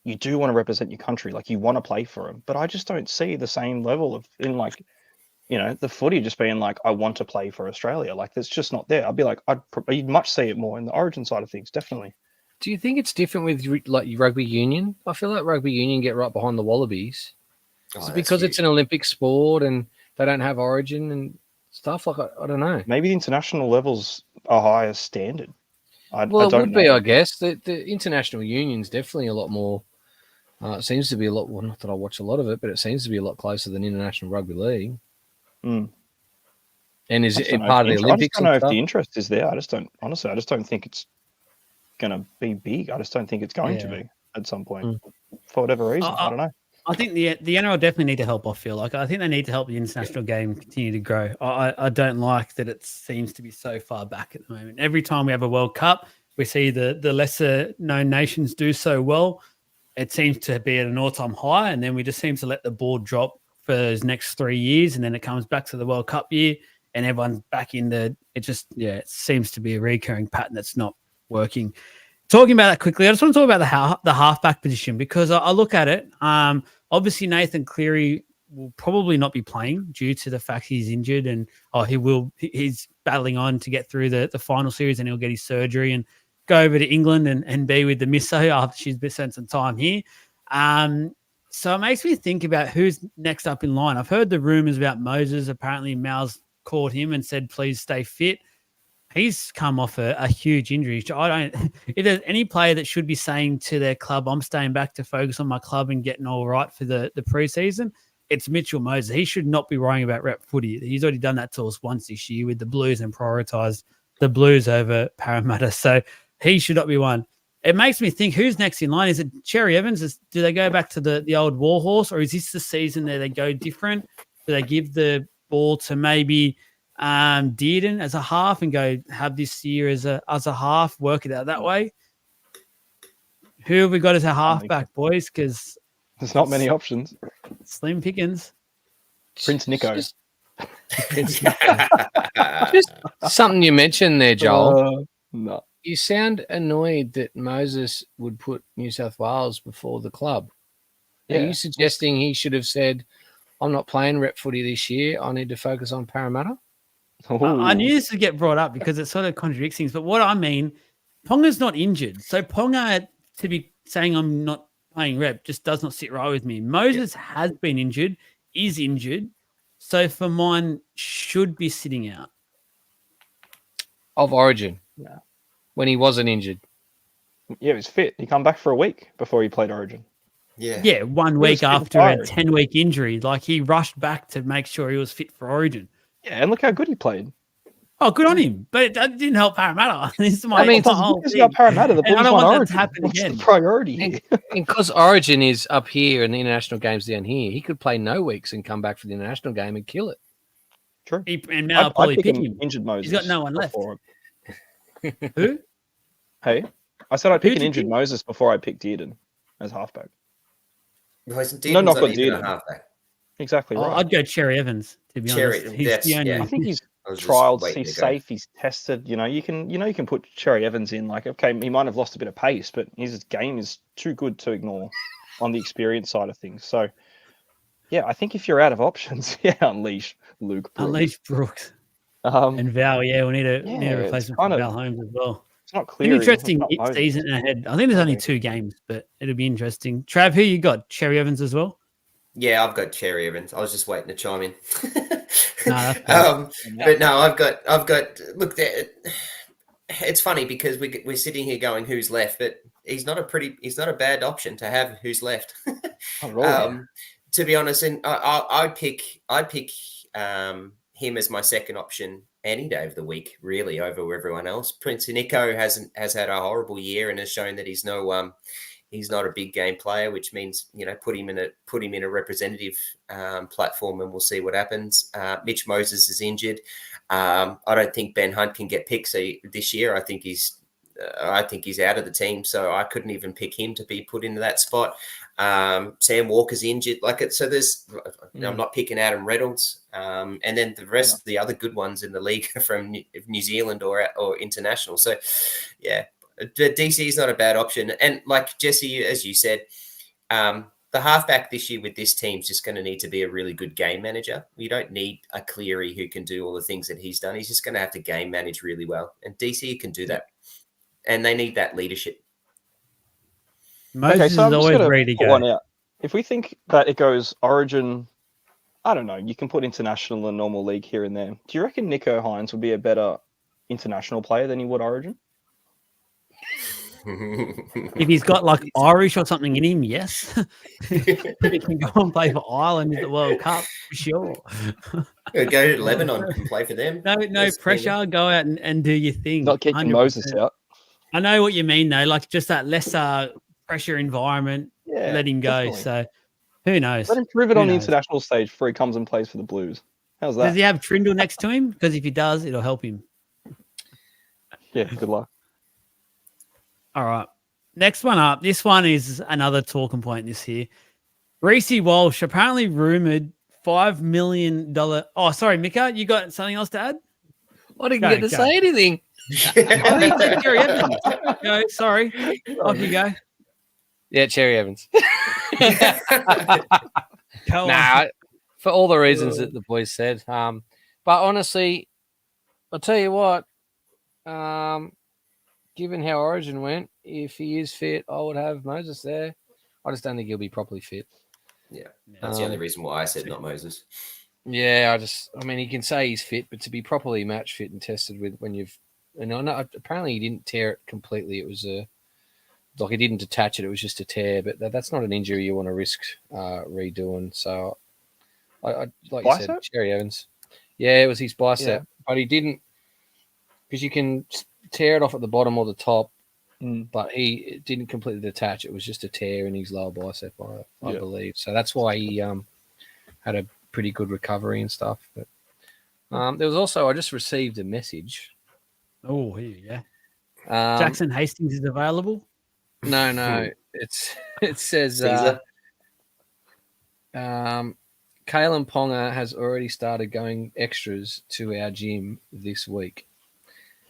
Speaker 2: you do want to represent your country, like you want to play for them. But I just don't see the same level of the footy just being like, I want to play for Australia. Like, it's just not there. I'd be like, you'd much see it more in the Origin side of things, definitely.
Speaker 4: Do you think it's different with like rugby union? I feel like rugby union get right behind the Wallabies. Is it because it's an Olympic sport and they don't have Origin and stuff? Like, I don't know.
Speaker 2: Maybe the international levels are higher standard.
Speaker 4: It would be, I guess. The international union's definitely a lot more. It seems to be a lot. Well, not that I watch a lot of it, but it seems to be a lot closer than International Rugby League.
Speaker 2: Mm.
Speaker 4: And is it part of the Olympics?
Speaker 2: I don't know if the interest is there. I just don't think it's going to be big. I just don't think it's going to be at some point for whatever reason. I don't know.
Speaker 1: I think the NRL definitely need to help. I feel like I think they need to help the international game continue to grow. I don't like that it seems to be so far back at the moment. Every time we have a World Cup, we see the lesser known nations do so well. It seems to be at an all-time high, and then we just seem to let the ball drop for those next 3 years, and then it comes back to the World Cup year, and everyone's back in the. It seems to be a recurring pattern that's not working. Talking about that quickly, I just want to talk about the halfback position because I look at it. Obviously, Nathan Cleary will probably not be playing due to the fact he's injured, and he's battling on to get through the final series, and he'll get his surgery and go over to England and be with the Misso after she's spent some time here. So it makes me think about who's next up in line. I've heard the rumors about Moses. Apparently Mal's called him and said, please stay fit. He's come off a huge injury. If there's any player that should be saying to their club, I'm staying back to focus on my club and getting all right for the preseason, it's Mitchell Moses. He should not be worrying about rep footy. He's already done that to us once this year with the Blues and prioritised the Blues over Parramatta. So he should not be one. It makes me think, who's next in line? Is it Cherry Evans? Do they go back to the old Warhorse, or is this the season that they go different? Do they give the ball to maybe Dearden as a half and go have this year as a half, work it out that way? Who have we got as a halfback, boys? Because
Speaker 2: there's not many options.
Speaker 1: Slim pickings.
Speaker 2: Prince Nico.
Speaker 4: Just something you mentioned there, Joel.
Speaker 2: No.
Speaker 4: You sound annoyed that Moses would put New South Wales before the club.
Speaker 2: Yeah.
Speaker 4: Are you suggesting he should have said, I'm not playing rep footy this year, I need to focus on Parramatta?
Speaker 1: I knew this would get brought up because it sort of contradicts things. But what I mean, Ponga's not injured. So Ponga, to be saying I'm not playing rep, just does not sit right with me. Moses has been injured, is injured. So for mine, should be sitting out.
Speaker 4: Of Origin.
Speaker 2: Yeah.
Speaker 4: When he wasn't injured.
Speaker 2: Yeah, he was fit. He come back for a week before he played Origin.
Speaker 1: Yeah, 1 week after a 10-week injury. Like, he rushed back to make sure he was fit for Origin.
Speaker 2: Yeah, and look how good he played.
Speaker 1: Oh, good on him. But it didn't help Parramatta. This is my
Speaker 2: it's got Parramatta. The Blues won Origin.
Speaker 1: Happen again.
Speaker 2: What's the priority here?
Speaker 4: And because Origin is up here and the international game's down here, he could play no weeks and come back for the international game and kill it.
Speaker 2: True.
Speaker 1: And now I'll probably pick him.
Speaker 2: Injured Moses.
Speaker 1: He's got no one left. Who?
Speaker 2: Hey, I said I'd pick an injured Moses before I picked Dearden as halfback.
Speaker 3: No, not
Speaker 2: got Dearden. Exactly right.
Speaker 1: I'd go Cherry Evans, to be honest.
Speaker 2: I think he's trialed. He's safe. He's tested. You can put Cherry Evans in. Like, okay, he might have lost a bit of pace, but his game is too good to ignore on the experience side of things. So, yeah, I think if you're out of options, unleash Luke Brooks.
Speaker 1: Unleash Brooks. And Val, we need a replacement for Val Holmes as well.
Speaker 2: It's not clear.
Speaker 1: An interesting season ahead. I think there's only 2 games, but it'll be interesting. Trav, who you got? Cherry Evans as well?
Speaker 3: Yeah, I've got Cherry Evans. I was just waiting to chime in.
Speaker 1: But
Speaker 3: no, I've got. Look, it's funny because we're sitting here going, who's left? But he's not a bad option to have. Who's left? To be honest, and I'd pick him as my second option any day of the week, really, over everyone else. Prince Nico has had a horrible year and has shown that he's not a big game player, which means put him in a representative platform, and we'll see what happens. Mitch Moses is injured. I don't think Ben Hunt can get picked this year. I think he's out of the team, so I couldn't even pick him to be put into that spot. Sam Walker's injured. So there's, I'm not picking Adam Reynolds. And then the rest of the other good ones in the league are from New Zealand or international. So, yeah, DC is not a bad option. And like Jesse, as you said, the halfback this year with this team is just going to need to be a really good game manager. You don't need a Cleary who can do all the things that he's done. He's just going to have to game manage really well. And DC can do that. And they need that leadership.
Speaker 1: Moses is always ready to go.
Speaker 2: If we think that it goes Origin, I don't know, you can put international and normal league here and there. Do you reckon Nico Hines would be a better international player than he would Origin?
Speaker 1: If he's got like Irish or something in him, yes. He can go and play for Ireland at the World Cup, for sure.
Speaker 3: Go to Lebanon and play for them.
Speaker 1: No pressure. Go out and do your thing.
Speaker 2: Not kicking 100%. Moses out.
Speaker 1: I know what you mean, though. Like just that lesser pressure environment, let him go. Definitely. So who knows?
Speaker 2: Let him prove it on the international stage before he comes and plays for the Blues. How's that?
Speaker 1: Does he have Trindle next to him? Because if he does, it'll help him.
Speaker 2: Yeah, good luck.
Speaker 1: All right. Next one up. This one is another talking point this year. Reece Walsh, apparently rumored $5 million. Oh, sorry, Mika, you got something else to add?
Speaker 4: I didn't get to say anything.
Speaker 1: I think it's Cherry Evans. No, sorry. Off you go.
Speaker 4: Yeah, Cherry Evans. for all the reasons that the boys said. But honestly, I'll tell you what. Given how Origin went, if he is fit, I would have Moses there. I just don't think he'll be properly fit.
Speaker 3: Yeah, that's the only reason why I said not Moses.
Speaker 4: Yeah, I mean, he can say he's fit, but to be properly match fit and tested with when you've, and I know apparently he didn't tear it completely. It was like he didn't detach it. It was just a tear, but that's not an injury you want to risk redoing. So, I like
Speaker 2: bicep?
Speaker 4: you said, Cherry Evans. Yeah, it was his bicep,
Speaker 2: Yeah.
Speaker 4: but he didn't, because you can tear it off at the bottom or the top, but he didn't completely detach. It was just a tear in his lower bicep, I believe. So that's why he had a pretty good recovery and stuff. But there was also, I just received a message.
Speaker 1: Oh, here you go. Jackson Hastings is available.
Speaker 4: No, it says Kalen Ponga has already started going extras to our gym this week.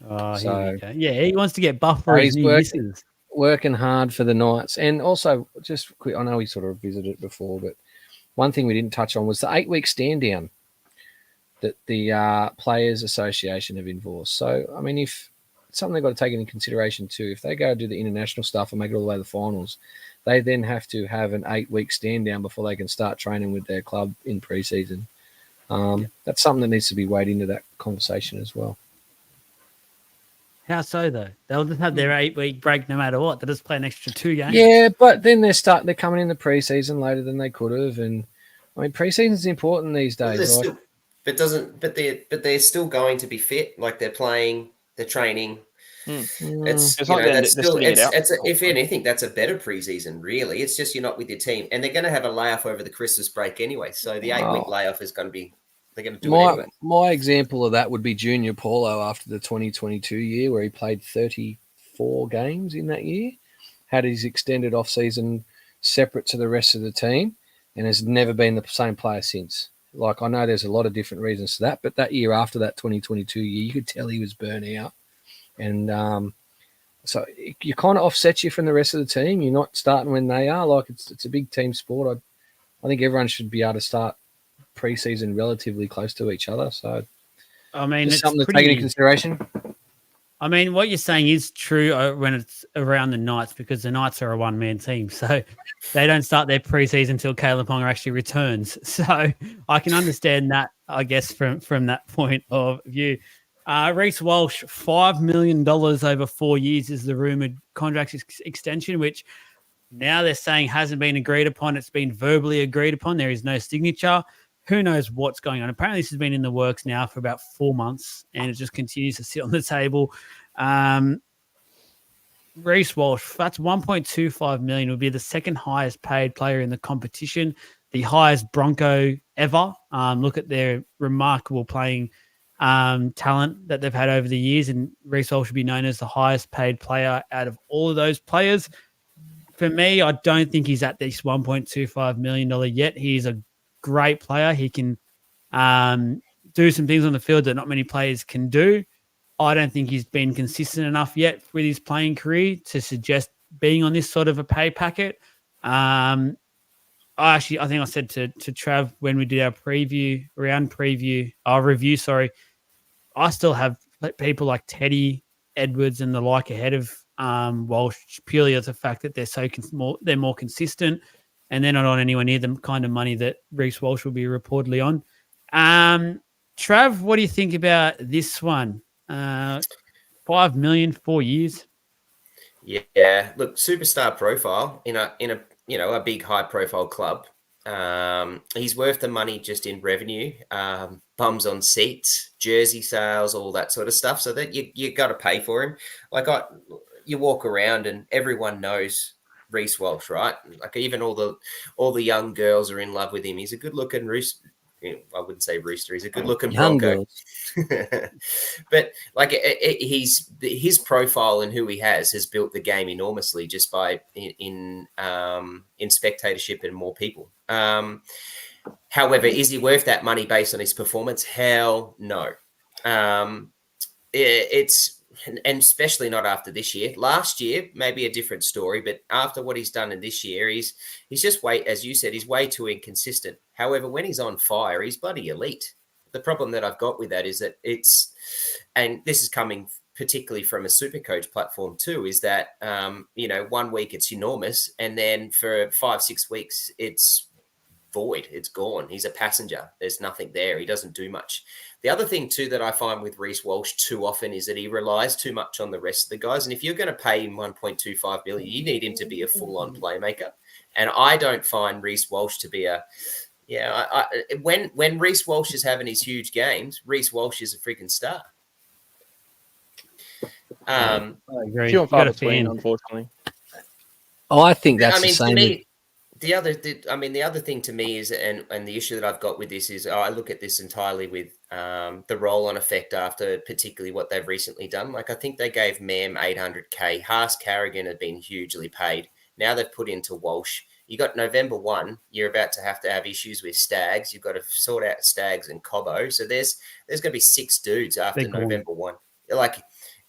Speaker 1: Oh, so, here we go. Yeah, he wants to get buff for his new misses.
Speaker 4: Working hard for the Knights. And also, just quick, I know we sort of visited it before, but one thing we didn't touch on was the 8-week stand down that the Players Association have enforced. So, I mean, if it's something they've got to take into consideration too, if they go do the international stuff and make it all the way to the finals, they then have to have an 8-week stand down before they can start training with their club in pre-season. That's something that needs to be weighed into that conversation as well.
Speaker 1: How so, though? They'll just have their 8-week break no matter what. They'll just play an extra 2 games.
Speaker 4: Yeah, but then they're coming in the preseason later than they could have, and I mean preseason's important these days.
Speaker 3: They're still going to be fit. Like they're playing, they're training. If anything, that's a better preseason. Really, it's just you're not with your team, and they're going to have a layoff over the Christmas break anyway. So the 8-week layoff is going to be. They're going to do it anyway.
Speaker 4: My example of that would be Junior Paulo after the 2022 year, where he played 34 games in that year, had his extended off-season separate to the rest of the team, and has never been the same player since. Like, I know there's a lot of different reasons to that, but that year after that 2022 year, you could tell he was burnt out. And so you kind of offset you from the rest of the team. You're not starting when they are. Like, it's a big team sport. I think everyone should be able to start pre-season relatively close to each other. So,
Speaker 1: I mean, it's
Speaker 4: something to take into consideration.
Speaker 1: I mean, what you're saying is true when it's around the Knights, because the Knights are a one-man team. So they don't start their pre-season until Kalen Ponga actually returns. So I can understand that, I guess, from that point of view. Reece Walsh, $5 million over 4 years is the rumoured contract extension, which now they're saying hasn't been agreed upon. It's been verbally agreed upon. There is no signature. Who knows what's going on? Apparently, this has been in the works now for about 4 months, and it just continues to sit on the table. Reece Walsh, that's $1.25 million. Will be the second highest paid player in the competition, the highest Bronco ever. Look at their remarkable playing talent that they've had over the years, and Reece Walsh should be known as the highest paid player out of all of those players. For me, I don't think he's at this $1.25 million yet. He's a great player. He can do some things on the field that not many players can do. I don't think he's been consistent enough yet with his playing career to suggest being on this sort of a pay packet. I think I said to Trav when we did our review, I still have people like Teddy Edwards and the like ahead of Walsh, purely as the fact that they're more consistent, and they're not on anywhere near the kind of money that Reece Walsh will be reportedly on. Trav, what do you think about this one? $5 million, 4 years.
Speaker 3: Yeah, look, superstar profile in a big high profile club. He's worth the money just in revenue, bums on seats, jersey sales, all that sort of stuff. So that you got to pay for him. Like you walk around and everyone knows Reece Walsh, right? Like even all the young girls are in love with him. He's a good looking rooster. I wouldn't say rooster. He's a good looking Bronco. But like his profile and who he has built the game enormously just by in spectatorship and more people. However, is he worth that money based on his performance? Hell no. And especially not after this year. Last year, maybe a different story, but after what he's done in this year, he's just as you said, he's way too inconsistent. However, when he's on fire, he's bloody elite. The problem that I've got with that is that and this is coming particularly from a Supercoach platform too, is that, 1 week it's enormous, and then for 5-6 weeks, it's void. It's gone. He's a passenger. There's nothing there. He doesn't do much. The other thing too that I find with Reece Walsh too often is that he relies too much on the rest of the guys. And if you're going to pay him 1.25 million, you need him to be a full-on playmaker. And I don't find Reece Walsh to be when Reece Walsh is having his huge games, Reece Walsh is a freaking star.
Speaker 2: I agree. Few and far between, unfortunately.
Speaker 4: Oh, I think that's the same.
Speaker 3: To me, the other thing to me is, and the issue that I've got with this is, I look at this entirely with the roll-on effect after particularly what they've recently done. Like, I think they gave Mam 800K. Haas Carrigan had been hugely paid. Now they've put into Walsh. You got November 1. You're about to have issues with Stags. You've got to sort out Stags and Cobbo. So there's going to be 6 dudes after November 1.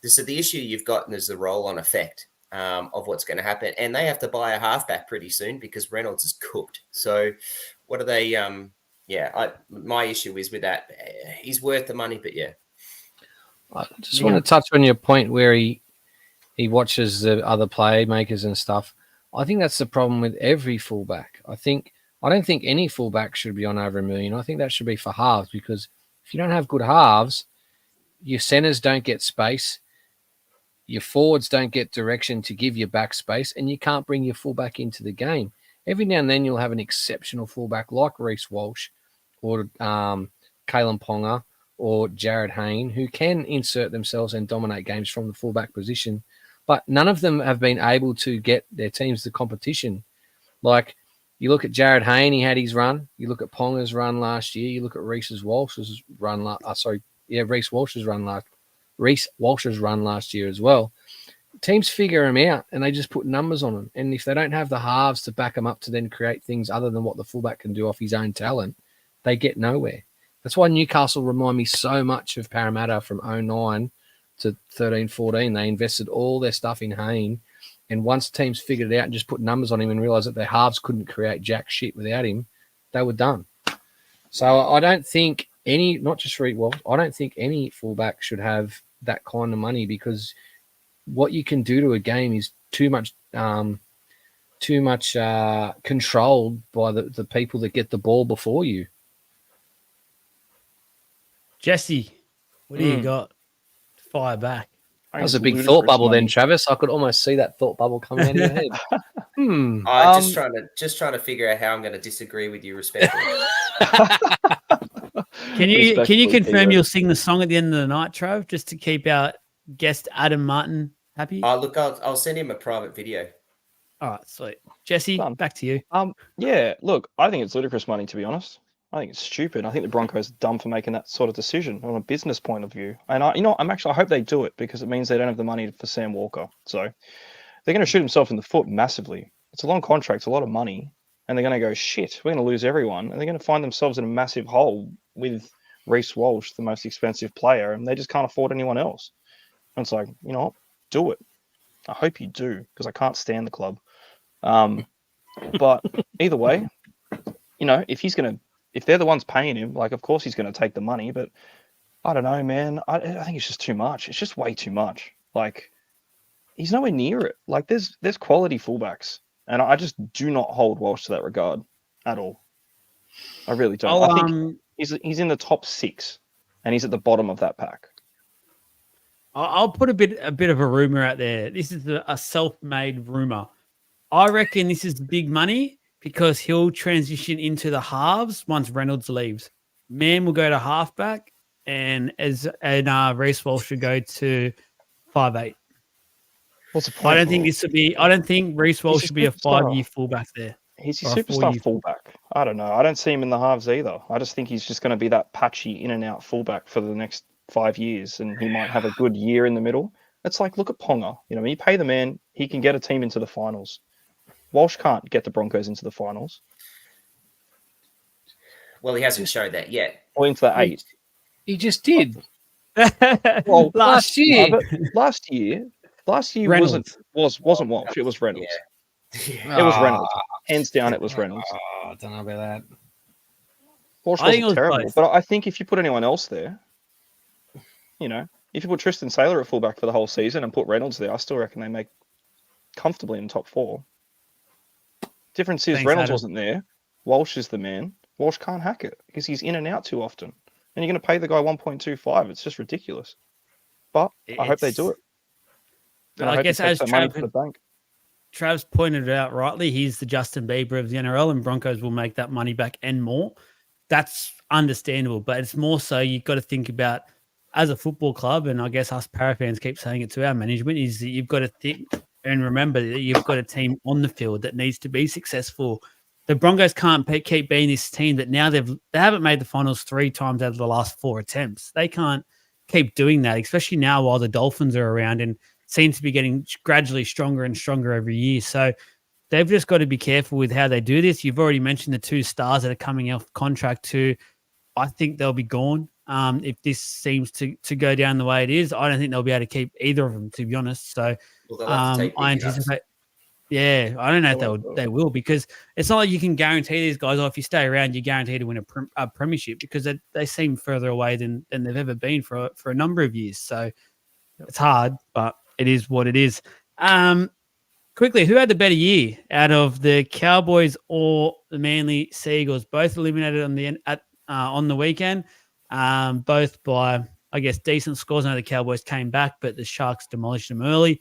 Speaker 3: So the issue you've got is the roll-on effect of what's going to happen. And they have to buy a halfback pretty soon because Reynolds is cooked. So what are they? My issue is with that. He's worth the money, but yeah.
Speaker 4: I just want to touch on your point where he watches the other playmakers and stuff. I think that's the problem with every fullback. I don't think any fullback should be on over $1 million. I think that should be for halves, because if you don't have good halves, your centers don't get space, your forwards don't get direction to give your back space, and you can't bring your fullback into the game. Every now and then you'll have an exceptional fullback like Reece Walsh or Kalen Ponga or Jared Hayne, who can insert themselves and dominate games from the fullback position, but none of them have been able to get their teams the competition. Like, you look at Jared Hayne, he had his run. You look at Ponga's run last year. You look at Reece Walsh's run last year as well. Teams figure him out and they just put numbers on him. And if they don't have the halves to back him up to then create things other than what the fullback can do off his own talent, they get nowhere. That's why Newcastle remind me so much of Parramatta from 2009 to 13-14. They invested all their stuff in Hayne. And once teams figured it out and just put numbers on him and realized that their halves couldn't create jack shit without him, they were done. So I don't think not just Reece Walsh, I don't think any fullback should have that kind of money, because what you can do to a game is too much controlled by the people that get the ball before you.
Speaker 1: Jesse, what do you got? Fire back.
Speaker 4: That was a big thought bubble then, Travis. I could almost see that thought bubble coming out of your head.
Speaker 3: Just trying to figure out how I'm going to disagree with you respectfully.
Speaker 1: Can you confirm you'll sing the song at the end of the night, Trav, just to keep our guest Adam Martin happy?
Speaker 3: Look, I'll send him a private video.
Speaker 1: All right, sweet. Jesse, back to you.
Speaker 2: Yeah, look, I think it's ludicrous money, to be honest. I think it's stupid. I think the Broncos are dumb for making that sort of decision on a business point of view. And I hope they do it, because it means they don't have the money for Sam Walker. So they're going to shoot himself in the foot massively. It's a long contract, it's a lot of money. And they're going to go, shit, we're going to lose everyone. And they're going to find themselves in a massive hole with Reece Walsh, the most expensive player, and they just can't afford anyone else. And it's like, you know what? Do it. I hope you do, because I can't stand the club. But either way, if they're the ones paying him, like, of course he's going to take the money. But I don't know, man. I think it's just too much. It's just way too much. Like, he's nowhere near it. Like, there's quality fullbacks. And I just do not hold Walsh to that regard at all. I really don't. I think he's in the top 6, and he's at the bottom of that pack.
Speaker 1: I'll put a bit of a rumor out there. This is a self-made rumor. I reckon this is big money because he'll transition into the halves once Reynolds leaves. Man will go to halfback, and Reece Walsh should go to 5'8".
Speaker 2: What's the point?
Speaker 1: I don't think Reece Walsh should be a 5-year fullback there.
Speaker 2: He's a superstar fullback. I don't know. I don't see him in the halves either. I just think he's just going to be that patchy in and out fullback for the next 5 years, and he might have a good year in the middle. It's like, look at Ponga. When you pay the man, he can get a team into the finals. Walsh can't get the Broncos into the finals.
Speaker 3: Well, he hasn't showed that yet.
Speaker 2: Or into the 8.
Speaker 4: He just did.
Speaker 2: Well,
Speaker 4: last year
Speaker 2: Reynolds. wasn't Walsh. It was Reynolds. Yeah. It was Reynolds. Hands down, it was Reynolds.
Speaker 4: I don't know about that.
Speaker 2: Walsh
Speaker 1: I think it
Speaker 2: wasn't
Speaker 1: was
Speaker 2: terrible,
Speaker 1: both.
Speaker 2: but I think if you put anyone else there, if you put Tristan Saylor at fullback for the whole season and put Reynolds there, I still reckon they make comfortably in top 4. Difference is
Speaker 1: Thanks,
Speaker 2: Reynolds
Speaker 1: Adam.
Speaker 2: wasn't there. Walsh is the man. Walsh can't hack it because he's in and out too often. And you're going to pay the guy 1.25. It's just ridiculous. But I hope they do it. And I hope he takes that money to the bank.
Speaker 1: Trav's pointed it out rightly. He's the Justin Bieber of the NRL, and Broncos will make that money back and more. That's understandable, but it's more so you've got to think about as a football club, and I guess us para fans keep saying it to our management, is that you've got to think and remember that you've got a team on the field that needs to be successful. The Broncos can't keep being this team that now they haven't made the finals 3 times out of the last 4 attempts. They can't keep doing that, especially now while the Dolphins are around and seem to be getting gradually stronger and stronger every year. So they've just got to be careful with how they do this. You've already mentioned the 2 stars that are coming off contract too. I think they'll be gone if this seems to go down the way it is. I don't think they'll be able to keep either of them, to be honest. So I anticipate. Yeah, I don't know if they will, because it's not like you can guarantee these guys, if you stay around, you're guaranteed to win a premiership, because they seem further away than they've ever been for a number of years. So it's hard, but it is what it is. Quickly, who had the better year out of the Cowboys or the Manly Seagulls? Both eliminated on the weekend, both by, I guess, decent scores. I know the Cowboys came back, but the Sharks demolished them early.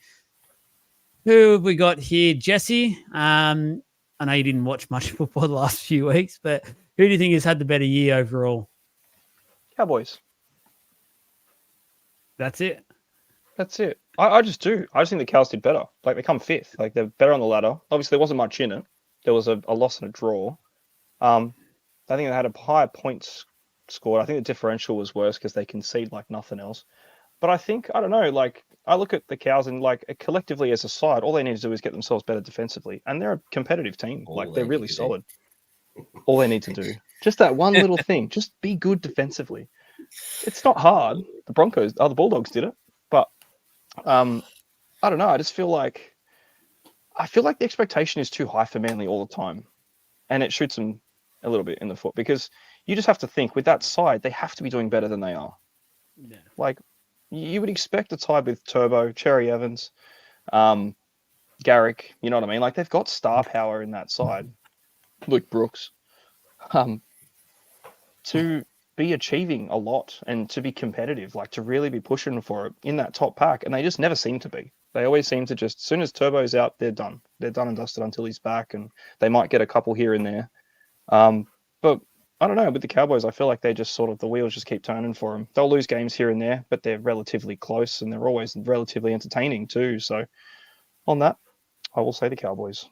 Speaker 1: Who have we got here? Jesse, I know you didn't watch much football the last few weeks, but who do you think has had the better year overall?
Speaker 2: Cowboys.
Speaker 1: That's it.
Speaker 2: I just do. I just think the Cows did better. Like, they come 5th. Like, they're better on the ladder. Obviously, there wasn't much in it. There was a loss and a draw. I think they had a higher points scored. I think the differential was worse because they concede like nothing else. But I think, I don't know, like, I look at the Cows and, like, collectively as a side, all they need to do is get themselves better defensively. And they're a competitive team. They're really solid. All they need to do. Just that one little thing. Just be good defensively. It's not hard. The Bulldogs did it. But I don't know. I feel like the expectation is too high for Manly all the time. And it shoots them a little bit in the foot, because you just have to think, with that side, they have to be doing better than they are.
Speaker 1: Yeah.
Speaker 2: Like, you would expect a tie with Turbo, Cherry Evans, Garrick, you know what I mean? Like, they've got star power in that side. Luke Brooks. To be achieving a lot and to be competitive, like, to really be pushing for it in that top pack. And they just never seem to be. They always seem to just, as soon as Turbo's out, they're done. They're done and dusted until he's back, and they might get a couple here and there. But I don't know, with the Cowboys, I feel like they just sort of, the wheels just keep turning for them. They'll lose games here and there, but they're relatively close, and they're always relatively entertaining too. So on that, I will say the Cowboys.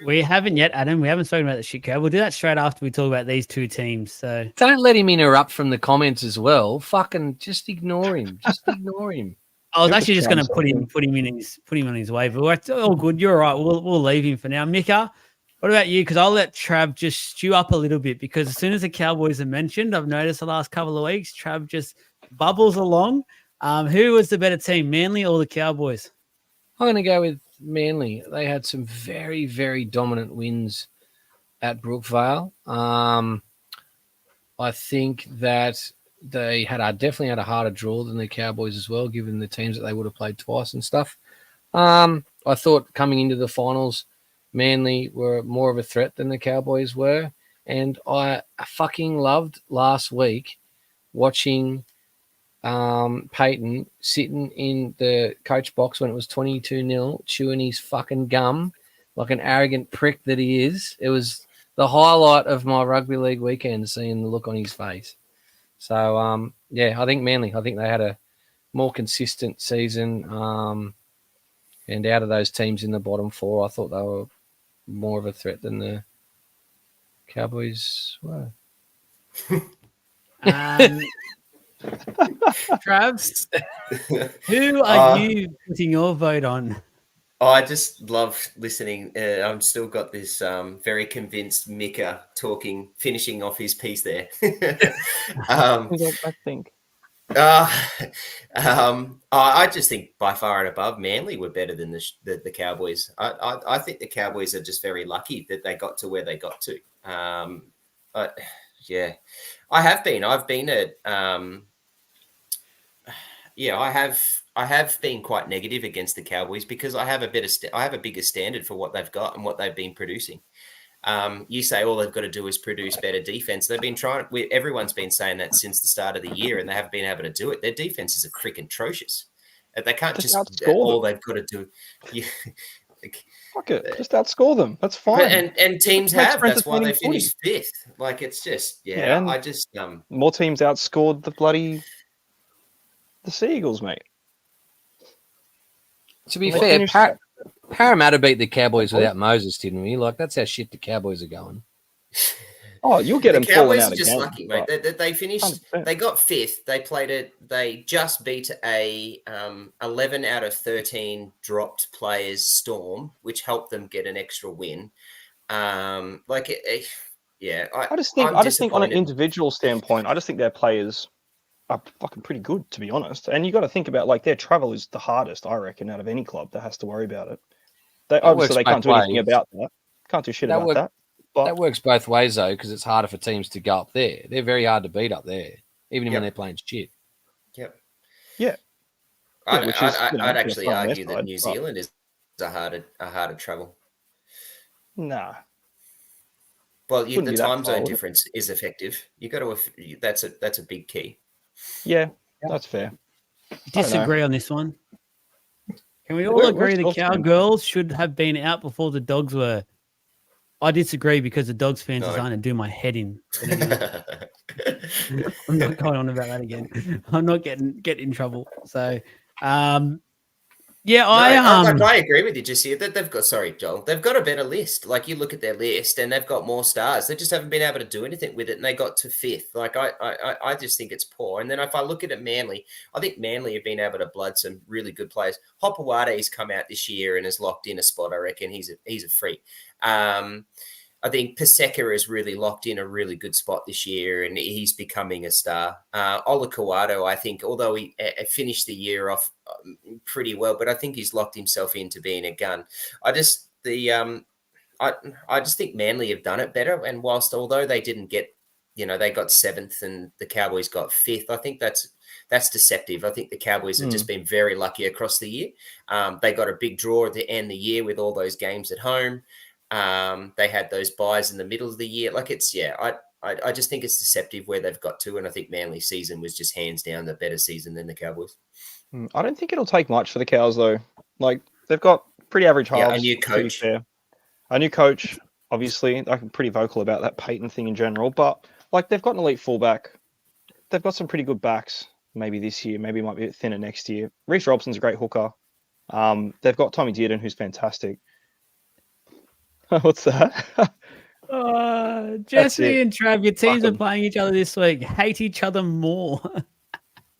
Speaker 1: We haven't yet, Adam. We haven't spoken about the shit cow. We'll do that straight after we talk about these 2 teams. So
Speaker 4: don't let him interrupt from the comments as well. Fucking just ignore him. Just ignore him.
Speaker 1: I was actually just going to put him on his waiver. It's all good. You're all right. We'll leave him for now. Mika, what about you? Because I'll let Trav just stew up a little bit, because as soon as the Cowboys are mentioned, I've noticed the last couple of weeks, Trav just bubbles along. Who was the better team, Manly or the Cowboys?
Speaker 4: I'm going to go with Manly. They had some very, very dominant wins at Brookvale. I think that they definitely had a harder draw than the Cowboys as well, given the teams that they would have played twice and stuff. I thought coming into the finals, Manly were more of a threat than the Cowboys were. And I fucking loved last week watching Peyton sitting in the coach box when it was 22-0, chewing his fucking gum like an arrogant prick that he is. It was the highlight of my rugby league weekend, seeing the look on his face. So, I think Manly. I think they had a more consistent season. And out of those teams in the bottom 4, I thought they were more of a threat than the Cowboys were.
Speaker 1: Travs, who are you putting your vote on?
Speaker 3: I just love listening. I've still got this very convinced Mika finishing off his piece there.
Speaker 2: I think.
Speaker 3: I just think by far and above, Manly were better than the Cowboys. I think the Cowboys are just very lucky that they got to where they got to. Yeah, I have been. I've been at. Yeah, I have been quite negative against the Cowboys because I have I have a bigger standard for what they've got and what they've been producing. You say all they've got to do is produce better defense. They've been trying. Everyone's been saying that since the start of the year, and they haven't been able to do it. Their defense is freaking atrocious. They can't just all they've got to do. Yeah,
Speaker 2: fuck it, just outscore them. That's fine.
Speaker 3: And teams have. That's why they finished fifth. Like it's just I just
Speaker 2: more teams outscored the Seagulls, mate.
Speaker 4: To be fair, Parramatta beat the Cowboys without Moses, didn't we? Like that's how shit the Cowboys are going.
Speaker 2: Oh, you'll get them falling out
Speaker 3: just
Speaker 2: again.
Speaker 3: Lucky, mate. They finished. 100%. They got fifth. They played it. They just beat a 11 out of 13 dropped players Storm, which helped them get an extra win. I just think on an individual standpoint, I just think their players are fucking pretty good, to be honest. And you got to think about like their travel is the hardest, I reckon, out of any club that has to worry about it. They can't do anything about that. Can't do shit about that. But
Speaker 4: that works both ways though, because it's harder for teams to go up there. They're very hard to beat up there, even when they're playing shit.
Speaker 3: Yep.
Speaker 2: Yeah.
Speaker 3: I'd actually argue that New Zealand is a harder travel.
Speaker 2: Nah.
Speaker 3: Well, the time zone difference is effective. You got to. That's a big key.
Speaker 2: Yeah, that's fair.
Speaker 1: Disagree on this one. Can we all agree the Cowgirls should have been out before the Dogs were? I disagree because the Dogs fans are trying to do my head in. I'm not going on about that again. I'm not getting in trouble. So, I
Speaker 3: agree with you, Jesse. That they've got. Sorry, Joel. They've got a better list. Like you look at their list, and they've got more stars. They just haven't been able to do anything with it, and they got to fifth. Like I just think it's poor. And then if I look at Manly, I think Manly have been able to blood some really good players. Hopoate's come out this year and has locked in a spot. I reckon he's a freak. I think Paseka has really locked in a really good spot this year, and he's becoming a star. Olakau'atu, I think, although he finished the year off pretty well, but I think he's locked himself into being a gun. I just think Manly have done it better. And although they didn't get, they got seventh and the Cowboys got fifth, I think that's deceptive. I think the Cowboys have just been very lucky across the year. They got a big draw at the end of the year with all those games at home. They had those buys in the middle of the year. Like I just think it's deceptive where they've got to. And I think Manly's season was just hands down the better season than the Cowboys.
Speaker 2: I don't think it'll take much for the Cows though. Like they've got pretty average halves.
Speaker 3: Yeah, a new coach.
Speaker 2: A new coach, obviously. I'm pretty vocal about that Peyton thing in general, but like they've got an elite fullback. They've got some pretty good backs maybe this year. Maybe it might be a bit thinner next year. Reece Robson's a great hooker. They've got Tommy Dearden, who's fantastic. What's that?
Speaker 1: Jesse and Trav, your teams are playing each other this week. Hate each other more.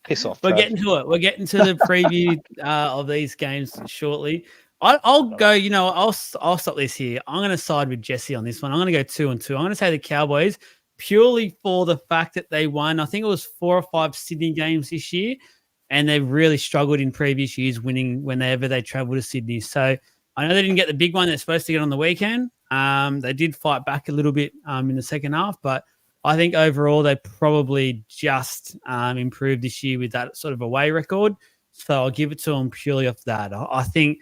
Speaker 2: Piss off.
Speaker 1: We're getting to it. We're getting to the preview of these games shortly. I'll go. I'll stop this here. I'm going to side with Jesse on this one. I'm going to go 2-2. I'm going to say the Cowboys purely for the fact that they won. I think it was 4 or 5 Sydney games this year, and they've really struggled in previous years winning whenever they travel to Sydney. So I know they didn't get the big one they're supposed to get on the weekend. They did fight back a little bit in the second half, but I think overall they probably just improved this year with that sort of away record. So I'll give it to them purely off that. I think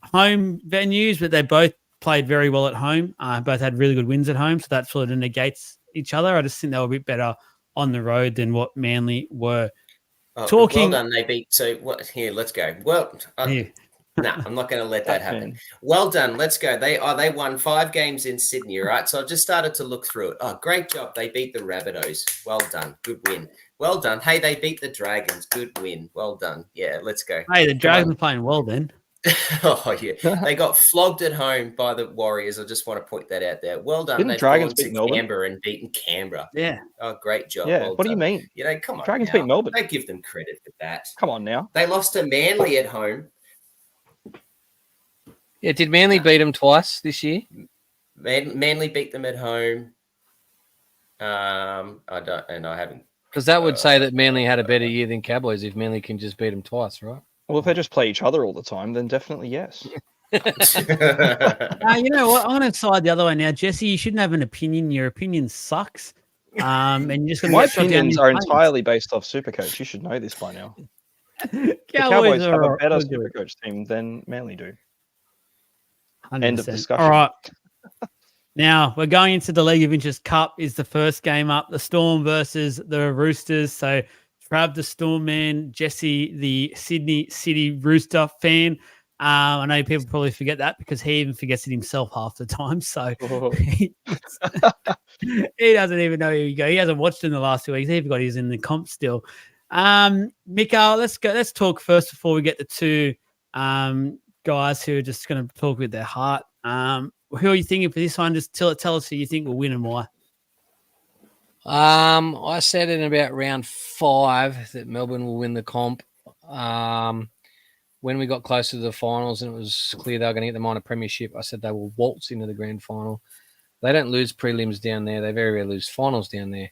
Speaker 1: home venues, but they both played very well at home. Both had really good wins at home, so that sort of negates each other. I just think they were a bit better on the road than what Manly were.
Speaker 3: Well done, they beat. So what? Here, let's go. Well, no, I'm not going to let that happen. Well done. Let's go. They won 5 games in Sydney, right? So I've just started to look through it. Oh, great job. They beat the Rabbitohs. Well done. Good win. Well done. Hey, they beat the Dragons. Good win. Well done. Yeah, let's go.
Speaker 1: Hey, the Dragons are playing well then.
Speaker 3: Oh, yeah. They got flogged at home by the Warriors. I just want to point that out there. Well done.
Speaker 2: Didn't Dragons beat Melbourne?
Speaker 3: Canberra and beaten Canberra.
Speaker 1: Yeah.
Speaker 3: Oh, great job.
Speaker 2: Yeah.
Speaker 3: Well
Speaker 2: what
Speaker 3: done.
Speaker 2: do you mean?
Speaker 3: Come on.
Speaker 2: Dragons beat Melbourne.
Speaker 3: Don't give them credit for that.
Speaker 2: Come on now.
Speaker 3: They lost to Manly at home.
Speaker 4: Yeah, did Manly beat them twice this year?
Speaker 3: Manly beat them at home. I haven't.
Speaker 4: Because that would say that Manly had a better year than Cowboys if Manly can just beat them twice, right?
Speaker 2: Well, if they just play each other all the time, then definitely yes.
Speaker 1: You know what? I'm going to side the other way now. Jesse, you shouldn't have an opinion. Your opinion sucks. And you're just going to
Speaker 2: My
Speaker 1: get shot down.
Speaker 2: opinions are entirely based off Supercoach. You should know this by now. The Cowboys have a better Supercoach team than Manly do.
Speaker 1: 100%.
Speaker 2: End of discussion.
Speaker 1: All right. Now we're going into the League of Interest Cup. Is the first game up? The Storm versus the Roosters. So Trav, the Storm man, Jesse, the Sydney City Rooster fan. I know people probably forget that because he even forgets it himself half the time. So he doesn't even know who you go. He hasn't watched in the last 2 weeks. He forgot he's in the comp still. Mikael, let's go. Let's talk first before we get the two guys who are just going to talk with their heart. Who are you thinking for this one? Just tell us who you think will win and why.
Speaker 4: I said in about round 5 that Melbourne will win the comp. When we got closer to the finals and it was clear they were going to get the minor premiership, I said they will waltz into the grand final. They don't lose prelims down there. They very rarely lose finals down there.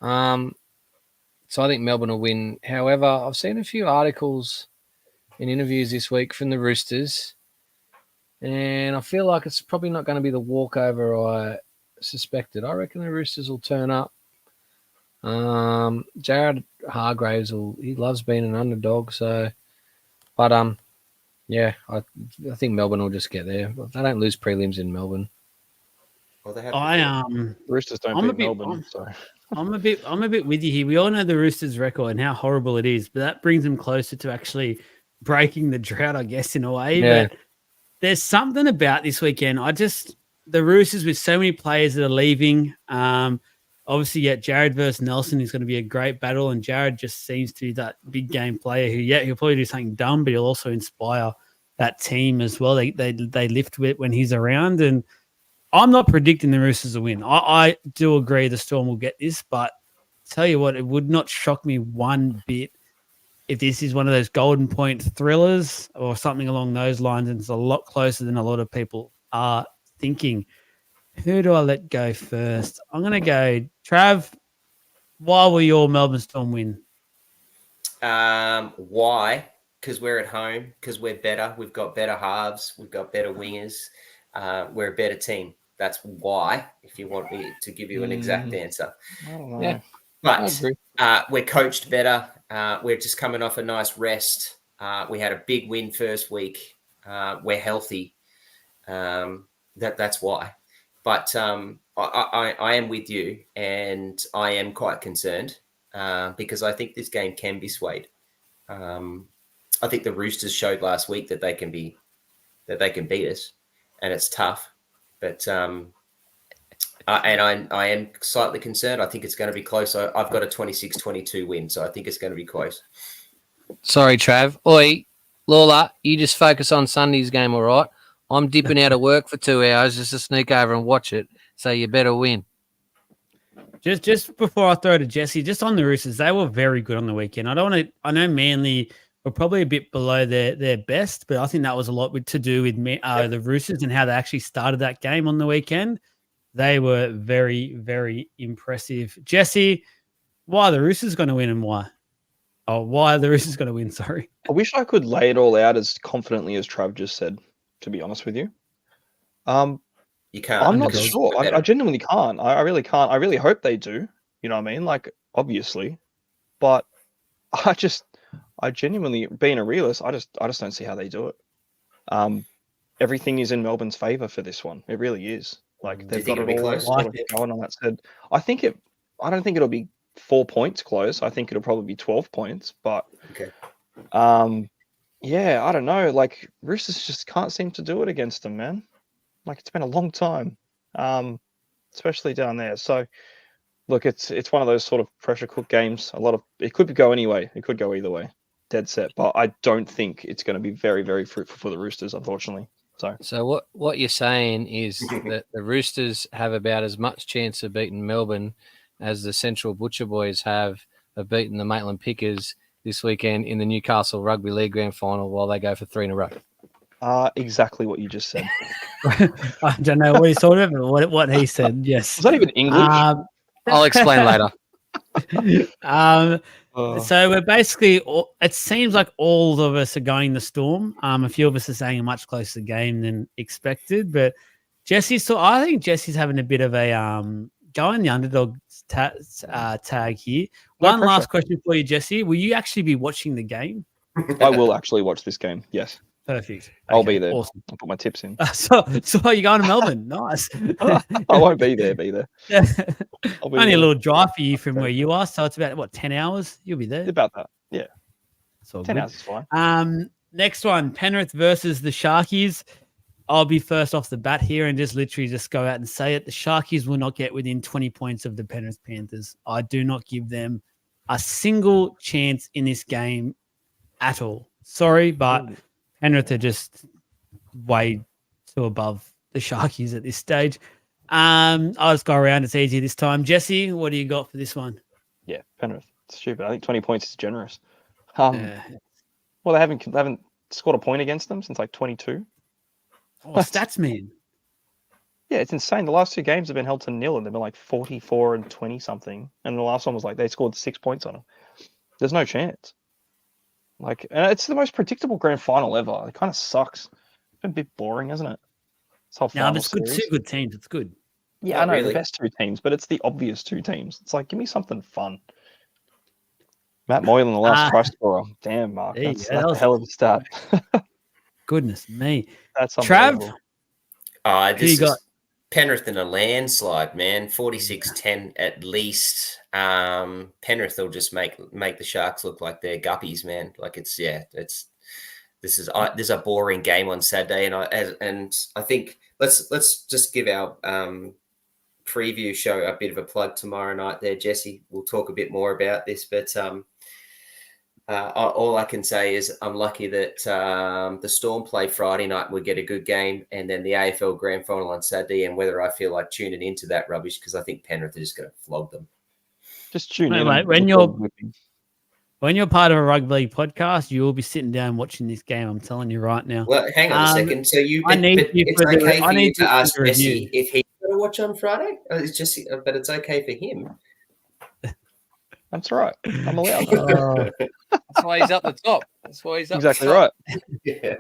Speaker 4: So I think Melbourne will win. However, I've seen a few articles and interviews this week from the Roosters, and I feel like it's probably not going to be the walkover I suspected. I reckon the Roosters will turn up. Jared Hargraves he loves being an underdog, but yeah, I think Melbourne will just get there. They don't lose prelims in Melbourne.
Speaker 3: Well, they have
Speaker 2: Roosters don't beat Melbourne. Sorry.
Speaker 1: I'm a bit with you here. We all know the Roosters' record and how horrible it is, but that brings them closer to actually breaking the drought, I guess, in a way.
Speaker 4: Yeah.
Speaker 1: But there's something about this weekend. The Roosters with so many players that are leaving. Obviously, Jared versus Nelson is going to be a great battle, and Jared just seems to be that big game player who, he'll probably do something dumb, but he'll also inspire that team as well. They lift with when he's around, and I'm not predicting the Roosters will win. I do agree the Storm will get this, but tell you what, it would not shock me one bit if this is one of those golden point thrillers or something along those lines, and it's a lot closer than a lot of people are thinking. Who do I let go first? I'm going to go Trav. Why will your Melbourne Storm win?
Speaker 3: Why? Because we're at home. Because we're better. We've got better halves. We've got better wingers. We're a better team. That's why, if you want me to give you an exact answer.
Speaker 2: I don't know.
Speaker 4: Yeah.
Speaker 3: But we're coached better. We're just coming off a nice rest. We had a big win first week. We're healthy. That's why. But I am with you, and I am quite concerned because I think this game can be swayed. I think the Roosters showed last week that they can beat us, and it's tough. But I am slightly concerned. I think it's going to be close. I've got a 26-22 win, so I think it's going to be close.
Speaker 4: Sorry, Trav. Oi, Lola, you just focus on Sunday's game, all right? I'm dipping out of work for 2 hours just to sneak over and watch it, so you better win.
Speaker 1: Just before I throw to Jesse, just on the Roosters, they were very good on the weekend. I know Manly were probably a bit below their best, but I think that was a lot to do with the Roosters and how they actually started that game on the weekend. They were very, very impressive. Jesse, why are the Roosters going to win and why? Oh, why are the Roosters going to win? Sorry.
Speaker 2: I wish I could lay it all out as confidently as Trav just said, to be honest with you.
Speaker 3: You can't.
Speaker 2: I'm not sure. I genuinely can't. I really can't. I really hope they do. You know what I mean? Like, obviously. But I genuinely, being a realist, I just don't see how they do it. Everything is in Melbourne's favour for this one. It really is. Like, they've got it all sort of going on that said. I don't think it'll be 4 points close. I think it'll probably be 12 points. But
Speaker 3: okay.
Speaker 2: Yeah, I don't know. Like, Roosters just can't seem to do it against them, man. Like, it's been a long time, especially down there. So, look, it's one of those sort of pressure cook games. It could go anyway. It could go either way, dead set. But I don't think it's going to be very, very fruitful for the Roosters, unfortunately.
Speaker 4: So what you're saying is that the Roosters have about as much chance of beating Melbourne as the Central Butcher Boys have of beating the Maitland Pickers this weekend in the Newcastle Rugby League Grand Final while they go for 3 in a row.
Speaker 2: Exactly what you just said.
Speaker 1: I don't know what he's talking about, what he said. Yes.
Speaker 2: Was that even English?
Speaker 4: I'll explain later.
Speaker 1: So we're basically, it seems like all of us are going the Storm. A few of us are saying a much closer game than expected, but I think Jesse's having a bit of a going the underdog tag here.
Speaker 2: No
Speaker 1: One
Speaker 2: pressure.
Speaker 1: last question for you, Jesse. Will you actually be watching the game?
Speaker 2: I will actually watch this game. Yes.
Speaker 1: Perfect. Okay,
Speaker 2: I'll be there.
Speaker 1: Awesome.
Speaker 2: I'll put my tips in.
Speaker 1: So you're going to Melbourne? Nice.
Speaker 2: I won't be there.
Speaker 1: Yeah.
Speaker 2: I'll be
Speaker 1: Only
Speaker 2: there.
Speaker 1: a little drive for you from where you are, so it's about what 10 hours. You'll be there.
Speaker 2: About that. Yeah.
Speaker 1: So
Speaker 2: 10 hours is fine.
Speaker 1: Next one, Penrith versus the Sharkies. I'll be first off the bat here and just literally just go out and say it. The Sharkies will not get within 20 points of the Penrith Panthers. I do not give them a single chance in this game at all. Sorry, but Penrith are just way too above the Sharkies at this stage. I'll just go around. It's easy this time. Jesse, what do you got for this one?
Speaker 2: Yeah, Penrith. It's stupid. I think 20 points is generous.
Speaker 1: Yeah.
Speaker 2: Well, they haven't scored a point against them since like 22.
Speaker 1: Oh, stats, man.
Speaker 2: Yeah, it's insane. The last two games have been held to nil, and they've been like 44 and 20 something. And the last one was like they scored 6 points on them. There's no chance. Like, and it's the most predictable grand final ever. It kind of sucks. It's been a bit boring, hasn't it? This whole
Speaker 1: No,
Speaker 2: final
Speaker 1: but it's good.
Speaker 2: series.
Speaker 1: Two good teams. It's good.
Speaker 2: Yeah,
Speaker 3: Not
Speaker 2: I know
Speaker 3: really.
Speaker 2: the best two teams, but it's the obvious two teams. It's like, give me something fun. Matt Moylan, the last try scorer. Damn, Mark.
Speaker 1: There you
Speaker 2: That's,
Speaker 1: go.
Speaker 2: that's
Speaker 1: That
Speaker 2: a
Speaker 1: was-
Speaker 2: hell of a start.
Speaker 1: Goodness me.
Speaker 2: That's
Speaker 1: Trav?
Speaker 2: unbelievable.
Speaker 3: This
Speaker 1: you
Speaker 3: is
Speaker 1: got?
Speaker 3: Penrith in a landslide, man. 46-10 at least. Penrith will just make the Sharks look like they're guppies, man. Like this is a boring game on Saturday, and I think let's just give our preview show a bit of a plug tomorrow night there, Jesse. We'll talk a bit more about this, but all I can say is I'm lucky that the Storm play Friday night, we get a good game, and then the AFL Grand Final on Saturday, and whether I feel like tuning into that rubbish, because I think Penrith are just going to flog them.
Speaker 2: Just tune
Speaker 1: Mate,
Speaker 2: in.
Speaker 1: mate,
Speaker 2: and
Speaker 1: when
Speaker 2: look
Speaker 1: you're-
Speaker 2: forward to whipping.
Speaker 1: When you're part of a rugby league podcast, you will be sitting down watching this game. I'm telling you right now.
Speaker 3: Well, hang on a
Speaker 1: Um,
Speaker 3: second. So
Speaker 1: I need you
Speaker 3: it's
Speaker 1: for the-
Speaker 3: okay
Speaker 1: I
Speaker 3: for you
Speaker 1: need you
Speaker 3: to
Speaker 1: for
Speaker 3: ask
Speaker 1: the review.
Speaker 3: Jesse if he's going to watch on Friday. It's just, but it's okay for him.
Speaker 2: That's right. I'm allowed.
Speaker 1: Oh,
Speaker 4: That's why he's up the top. That's why he's up
Speaker 2: Exactly
Speaker 4: the top.
Speaker 2: right.
Speaker 3: Yeah.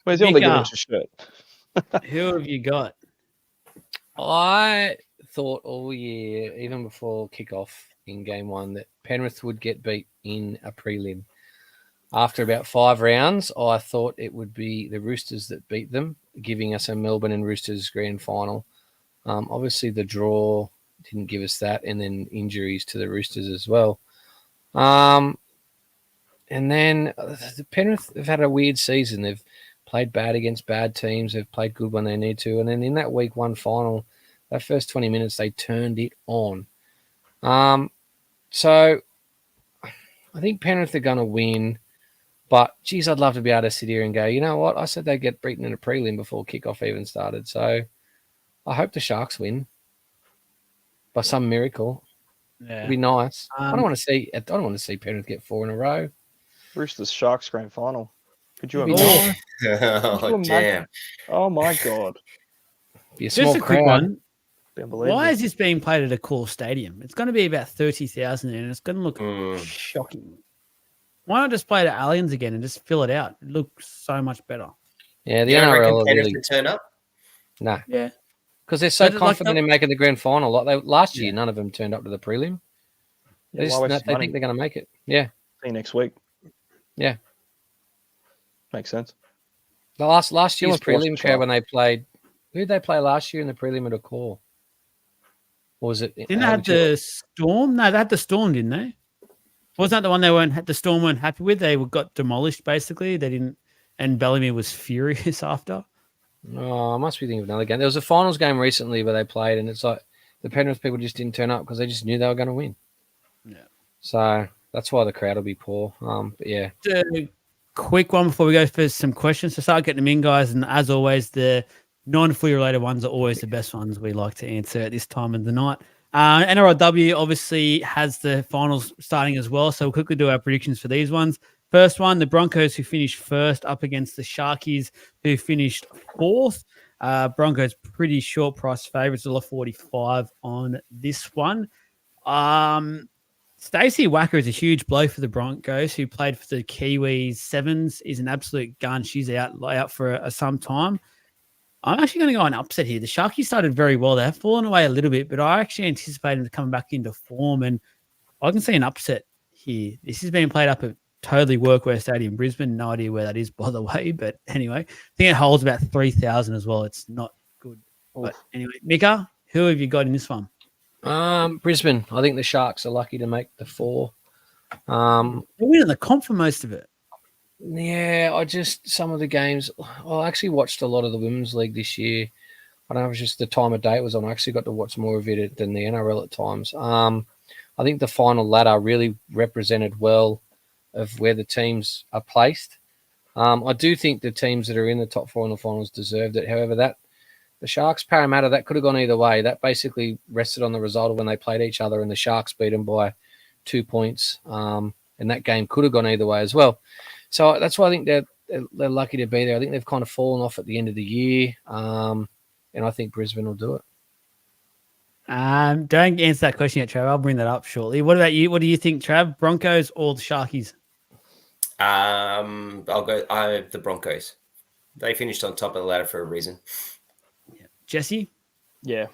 Speaker 2: Where's your league
Speaker 1: Mika.
Speaker 2: a shirt?
Speaker 1: who have you got?
Speaker 4: I thought all year, even before kickoff in game one, that Penrith would get beat in a prelim. After about 5 rounds, I thought it would be the Roosters that beat them, giving us a Melbourne and Roosters grand final. Obviously, the draw didn't give us that, and then injuries to the Roosters as well. And then the Penrith have had a weird season. They've played bad against bad teams. They've played good when they need to. And then in that week one final, that first 20 minutes, they turned it on. So I think Penrith are going to win. But, geez, I'd love to be able to sit here and go, you know what? I said they'd get beaten in a prelim before kickoff even started. So I hope the Sharks win by some miracle.
Speaker 1: Yeah.
Speaker 4: It'd be nice. I don't
Speaker 1: Um,
Speaker 4: want to see Penrith get 4 in a row.
Speaker 2: Roosters Sharks grand final. Could you
Speaker 4: It'd be
Speaker 2: imagine?
Speaker 4: nice.
Speaker 3: Oh, damn.
Speaker 2: Oh my god.
Speaker 4: Be a small
Speaker 1: Just a quick
Speaker 4: crowd.
Speaker 1: one.
Speaker 2: Be unbelievable.
Speaker 1: Why is this being played at a core stadium? It's going to be about 30,000 and it's going to look
Speaker 3: Mm.
Speaker 1: shocking. Why not just play it at Allianz again and just fill it out? It looks so much better.
Speaker 4: Yeah, the
Speaker 3: You don't reckon
Speaker 4: NRL are
Speaker 3: Penrith
Speaker 4: really
Speaker 3: to turn up?
Speaker 4: nah,
Speaker 1: Yeah.
Speaker 4: because they're so
Speaker 1: But, like,
Speaker 4: confident in making the grand final. Like last year,
Speaker 1: Yeah.
Speaker 4: none of them turned up to the prelim.
Speaker 2: Yeah,
Speaker 4: They,
Speaker 2: why waste
Speaker 4: they
Speaker 2: money?
Speaker 4: think they're going to make it. Yeah,
Speaker 2: See you next week.
Speaker 4: Yeah.
Speaker 2: Makes sense.
Speaker 4: the last year's
Speaker 2: must watch
Speaker 4: prelim
Speaker 2: the
Speaker 4: crowd
Speaker 2: show.
Speaker 4: when they played. Who did they play last year in the prelim at a core? Or was it?
Speaker 1: Didn't they have the Storm? No, they had the Storm, didn't they? Wasn't that the one the Storm weren't happy with? They got demolished, basically. They didn't, and Bellamy was furious after.
Speaker 4: Oh, I must be thinking of another game. There was a finals game recently where they played, and it's like the Penrith people just didn't turn up because they just knew they were going to win.
Speaker 1: Yeah.
Speaker 4: So that's why the crowd will be poor. But yeah,
Speaker 1: A quick one before we go for some questions to start getting them in, guys. And as always, the non-footy related ones are always the best ones we like to answer at this time of the night. NRLW obviously has the finals starting as well, so we'll quickly do our predictions for these ones. First one, the Broncos, who finished first, up against the Sharkies, who finished fourth. Broncos pretty short price favourites, $1.45 on this one. Stacey Wacker is a huge blow for the Broncos, who played for the Kiwis Sevens, is an absolute gun. She's out for some time. I'm actually going to go on upset here. The Sharkies started very well. They have fallen away a little bit, but I actually anticipate them coming back into form, and I can see an upset here. This is being played up at Totally Workwear Stadium, Brisbane. No idea where that is, by the way, but anyway, I think it holds about 3,000 as well. It's not good.
Speaker 2: Oof.
Speaker 1: But anyway, Mika, who have you got in this one?
Speaker 4: Brisbane. I think the Sharks are lucky to make the 4.
Speaker 1: They're winning the comp for most of it.
Speaker 4: Yeah, some of the games. I actually watched a lot of the Women's League this year. I don't know if it's just the time of day it was on. I actually got to watch more of it than the NRL at times. I think the final ladder really represented well of where the teams are placed. I do think the teams that are in the top 4 in the finals deserved it. However, the Sharks, Parramatta, that could have gone either way. That basically rested on the result of when they played each other, and the Sharks beat them by 2 points. And that game could have gone either way as well. So that's why I think they're lucky to be there. I think they've kind of fallen off at the end of the year, and I think Brisbane will do it.
Speaker 1: Don't answer that question yet, Trav. I'll bring that up shortly. What about you? What do you think, Trav? Broncos or the Sharkies?
Speaker 3: I'll go. The Broncos. They finished on top of the ladder for a reason.
Speaker 1: Yeah. Jesse?
Speaker 2: Yeah.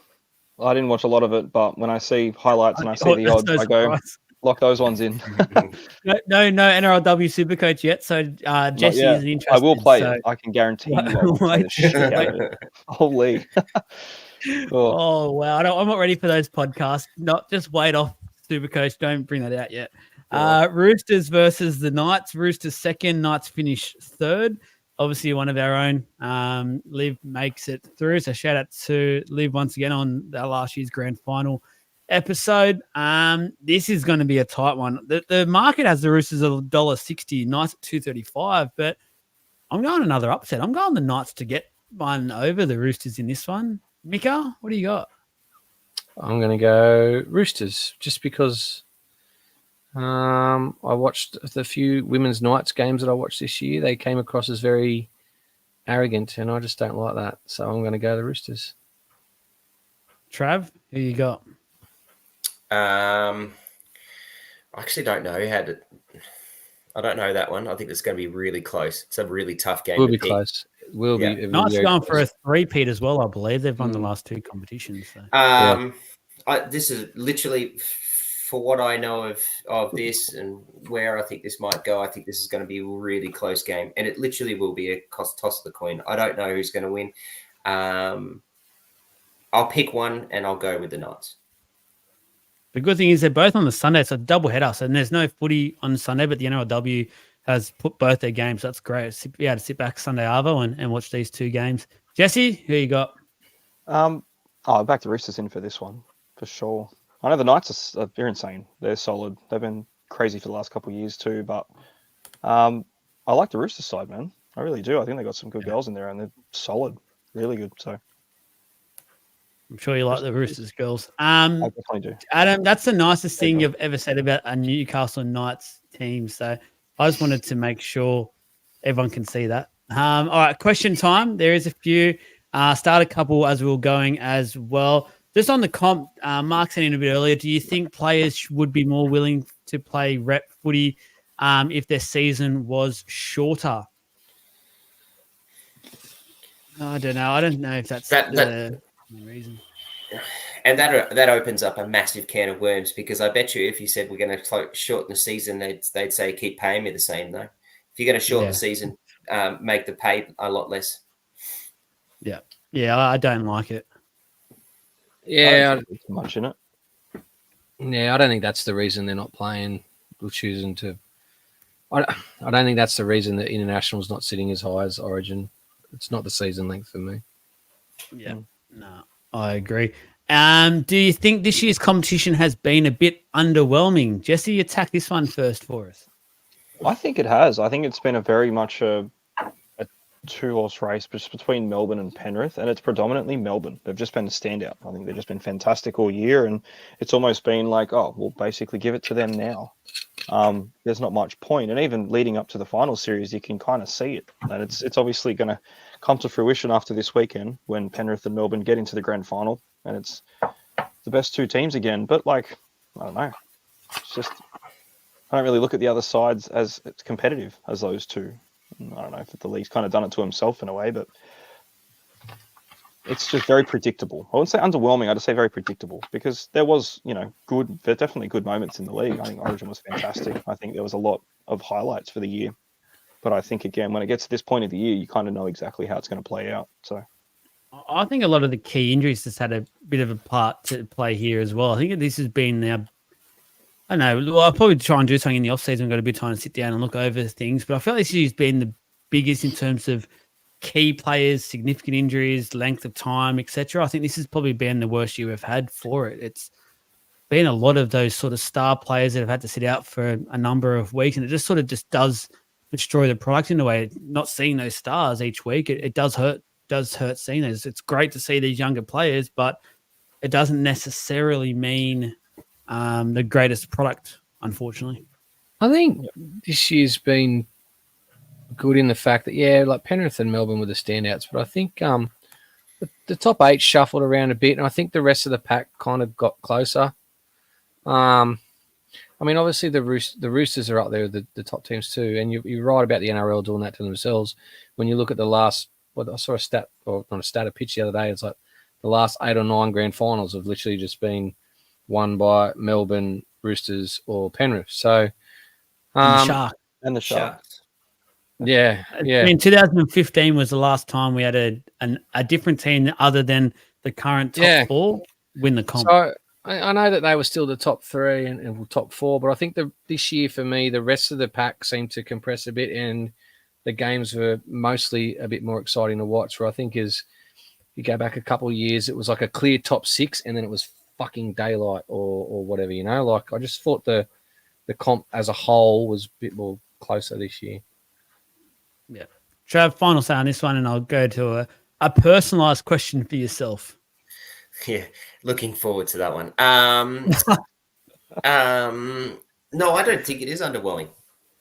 Speaker 2: I didn't watch a lot of it, but when I see highlights and I see the odds, I go, lock those ones in.
Speaker 1: no NRLW Supercoach yet, so Jesse isn't interested.
Speaker 2: I will play it. I can guarantee you I will play the shit out of it. Holy.
Speaker 1: Oh, wow. I'm not ready for those podcasts. Not just wait off Supercoach. Don't bring that out yet. Roosters versus the Knights. Roosters second, Knights finish third. Obviously, one of our own. Liv makes it through. So shout out to Liv once again on that last year's grand final episode. This is going to be a tight one. The market has the Roosters at $1.60, Knights at $2.35, but I'm going another upset. I'm going the Knights to get one over the Roosters in this one. Mika, what do you got?
Speaker 4: I'm going to go Roosters just because I watched the few women's Knights games that I watched this year. They came across as very arrogant, and I just don't like that. So I'm going to go the Roosters.
Speaker 1: Trav, who you got?
Speaker 3: I actually don't know I don't know that one. I think it's going to be really close. It's a really tough game.
Speaker 4: Will be close. Will be.
Speaker 1: Knights going for a three-peat as well, I believe. They've won the last 2 competitions. So.
Speaker 3: This is literally, for what I know of this and where I think this might go, I think this is going to be a really close game. And it literally will be a toss of the coin. I don't know who's going to win. I'll pick one and I'll go with the Knights.
Speaker 1: The good thing is they're both on the Sunday. It's a double header. So there's no footy on Sunday, but the NRLW has put both their games. That's great. Be able to sit back Sunday Arvo and watch these 2 games. Jesse, who you got?
Speaker 2: Back to Roosters in for this one, for sure. I know the Knights they're insane. They're solid. They've been crazy for the last couple of years too, but I like the Roosters side, man. I really do. I think they got some good girls in there and they're solid. Really good. So
Speaker 1: I'm sure you like the Roosters girls.
Speaker 2: I definitely do.
Speaker 1: Adam, that's the nicest thing you've ever said about a Newcastle Knights team. So I just wanted to make sure everyone can see that. All right, question time. There is a few. Start a couple as we were going as well. Just on the comp, Mark said in a bit earlier, do you think players would be more willing to play rep footy if their season was shorter? I don't know. I don't know if that's the reason.
Speaker 3: And that opens up a massive can of worms, because I bet you if you said we're going to shorten the season, they'd say keep paying me the same though. If you're going to shorten the season, make the pay a lot less. Yeah,
Speaker 1: I don't like it.
Speaker 4: Yeah,
Speaker 2: I don't think too much in it.
Speaker 4: Yeah, I don't think that's the reason they're not playing or choosing to. I don't think that's the reason that international's not sitting as high as Origin. It's not the season length for me.
Speaker 1: Yeah, no, I agree. Do you think this year's competition has been a bit underwhelming? Jesse, attack this one first for us.
Speaker 2: I think it has. I think it's been a very much a 2-horse race just between Melbourne and Penrith, and it's predominantly Melbourne. They've just been a standout. I think they've just been fantastic all year, and it's almost been like, oh, we'll basically give it to them now. There's not much point, and even leading up to the final series, you can kind of see it, and it's obviously going to come to fruition after this weekend when Penrith and Melbourne get into the grand final, and it's the best 2 teams again. But like, I don't know, it's just I don't really look at the other sides as it's competitive as those 2. I don't know if the league's kind of done it to himself in a way, but it's just very predictable. I wouldn't say underwhelming. I'd just say very predictable because there was, there definitely good moments in the league. I think Origin was fantastic. I think there was a lot of highlights for the year. But I think, again, when it gets to this point of the year, you kind of know exactly how it's going to play out. So
Speaker 1: I think a lot of the key injuries just had a bit of a part to play here as well. I think this has been now, I don't know, I'll probably try and do something in the off-season. I've got a bit of time to sit down and look over things. But I feel like this year's been the biggest in terms of key players, significant injuries, length of time, etc. I think this has probably been the worst year we've had for it. It's been a lot of those sort of star players that have had to sit out for a number of weeks, and it just sort of just does destroy the product in a way. Not seeing those stars each week, it does hurt seeing those. It's great to see these younger players, but it doesn't necessarily mean the greatest product, unfortunately.
Speaker 4: I think this year's been good in the fact that, like Penrith and Melbourne were the standouts, but I think the top 8 shuffled around a bit, and I think the rest of the pack kind of got closer. I mean, obviously the Roosters are up there with the top teams too, and you're right about the NRL doing that to themselves. When you look at the last, I saw a stat, or not a stat, a pitch the other day, it's like the last 8 or 9 grand finals have literally just been won by Melbourne, Roosters, or Penrith. So,
Speaker 1: And
Speaker 2: the Sharks.
Speaker 4: Yeah.
Speaker 1: I mean, 2015 was the last time we had a different team other than the current top 4 win the comp.
Speaker 4: So I know that they were still the top 3 and top 4, but I think this year for me, the rest of the pack seemed to compress a bit, and the games were mostly a bit more exciting to watch. Where I think is, you go back a couple of years, it was like a clear top 6, and then it was fucking daylight or whatever, Like I just thought the comp as a whole was a bit more closer this year.
Speaker 1: Yeah. Trav, final say on this one, and I'll go to a personalised question for yourself.
Speaker 3: Yeah, looking forward to that one. No, I don't think it is underwhelming.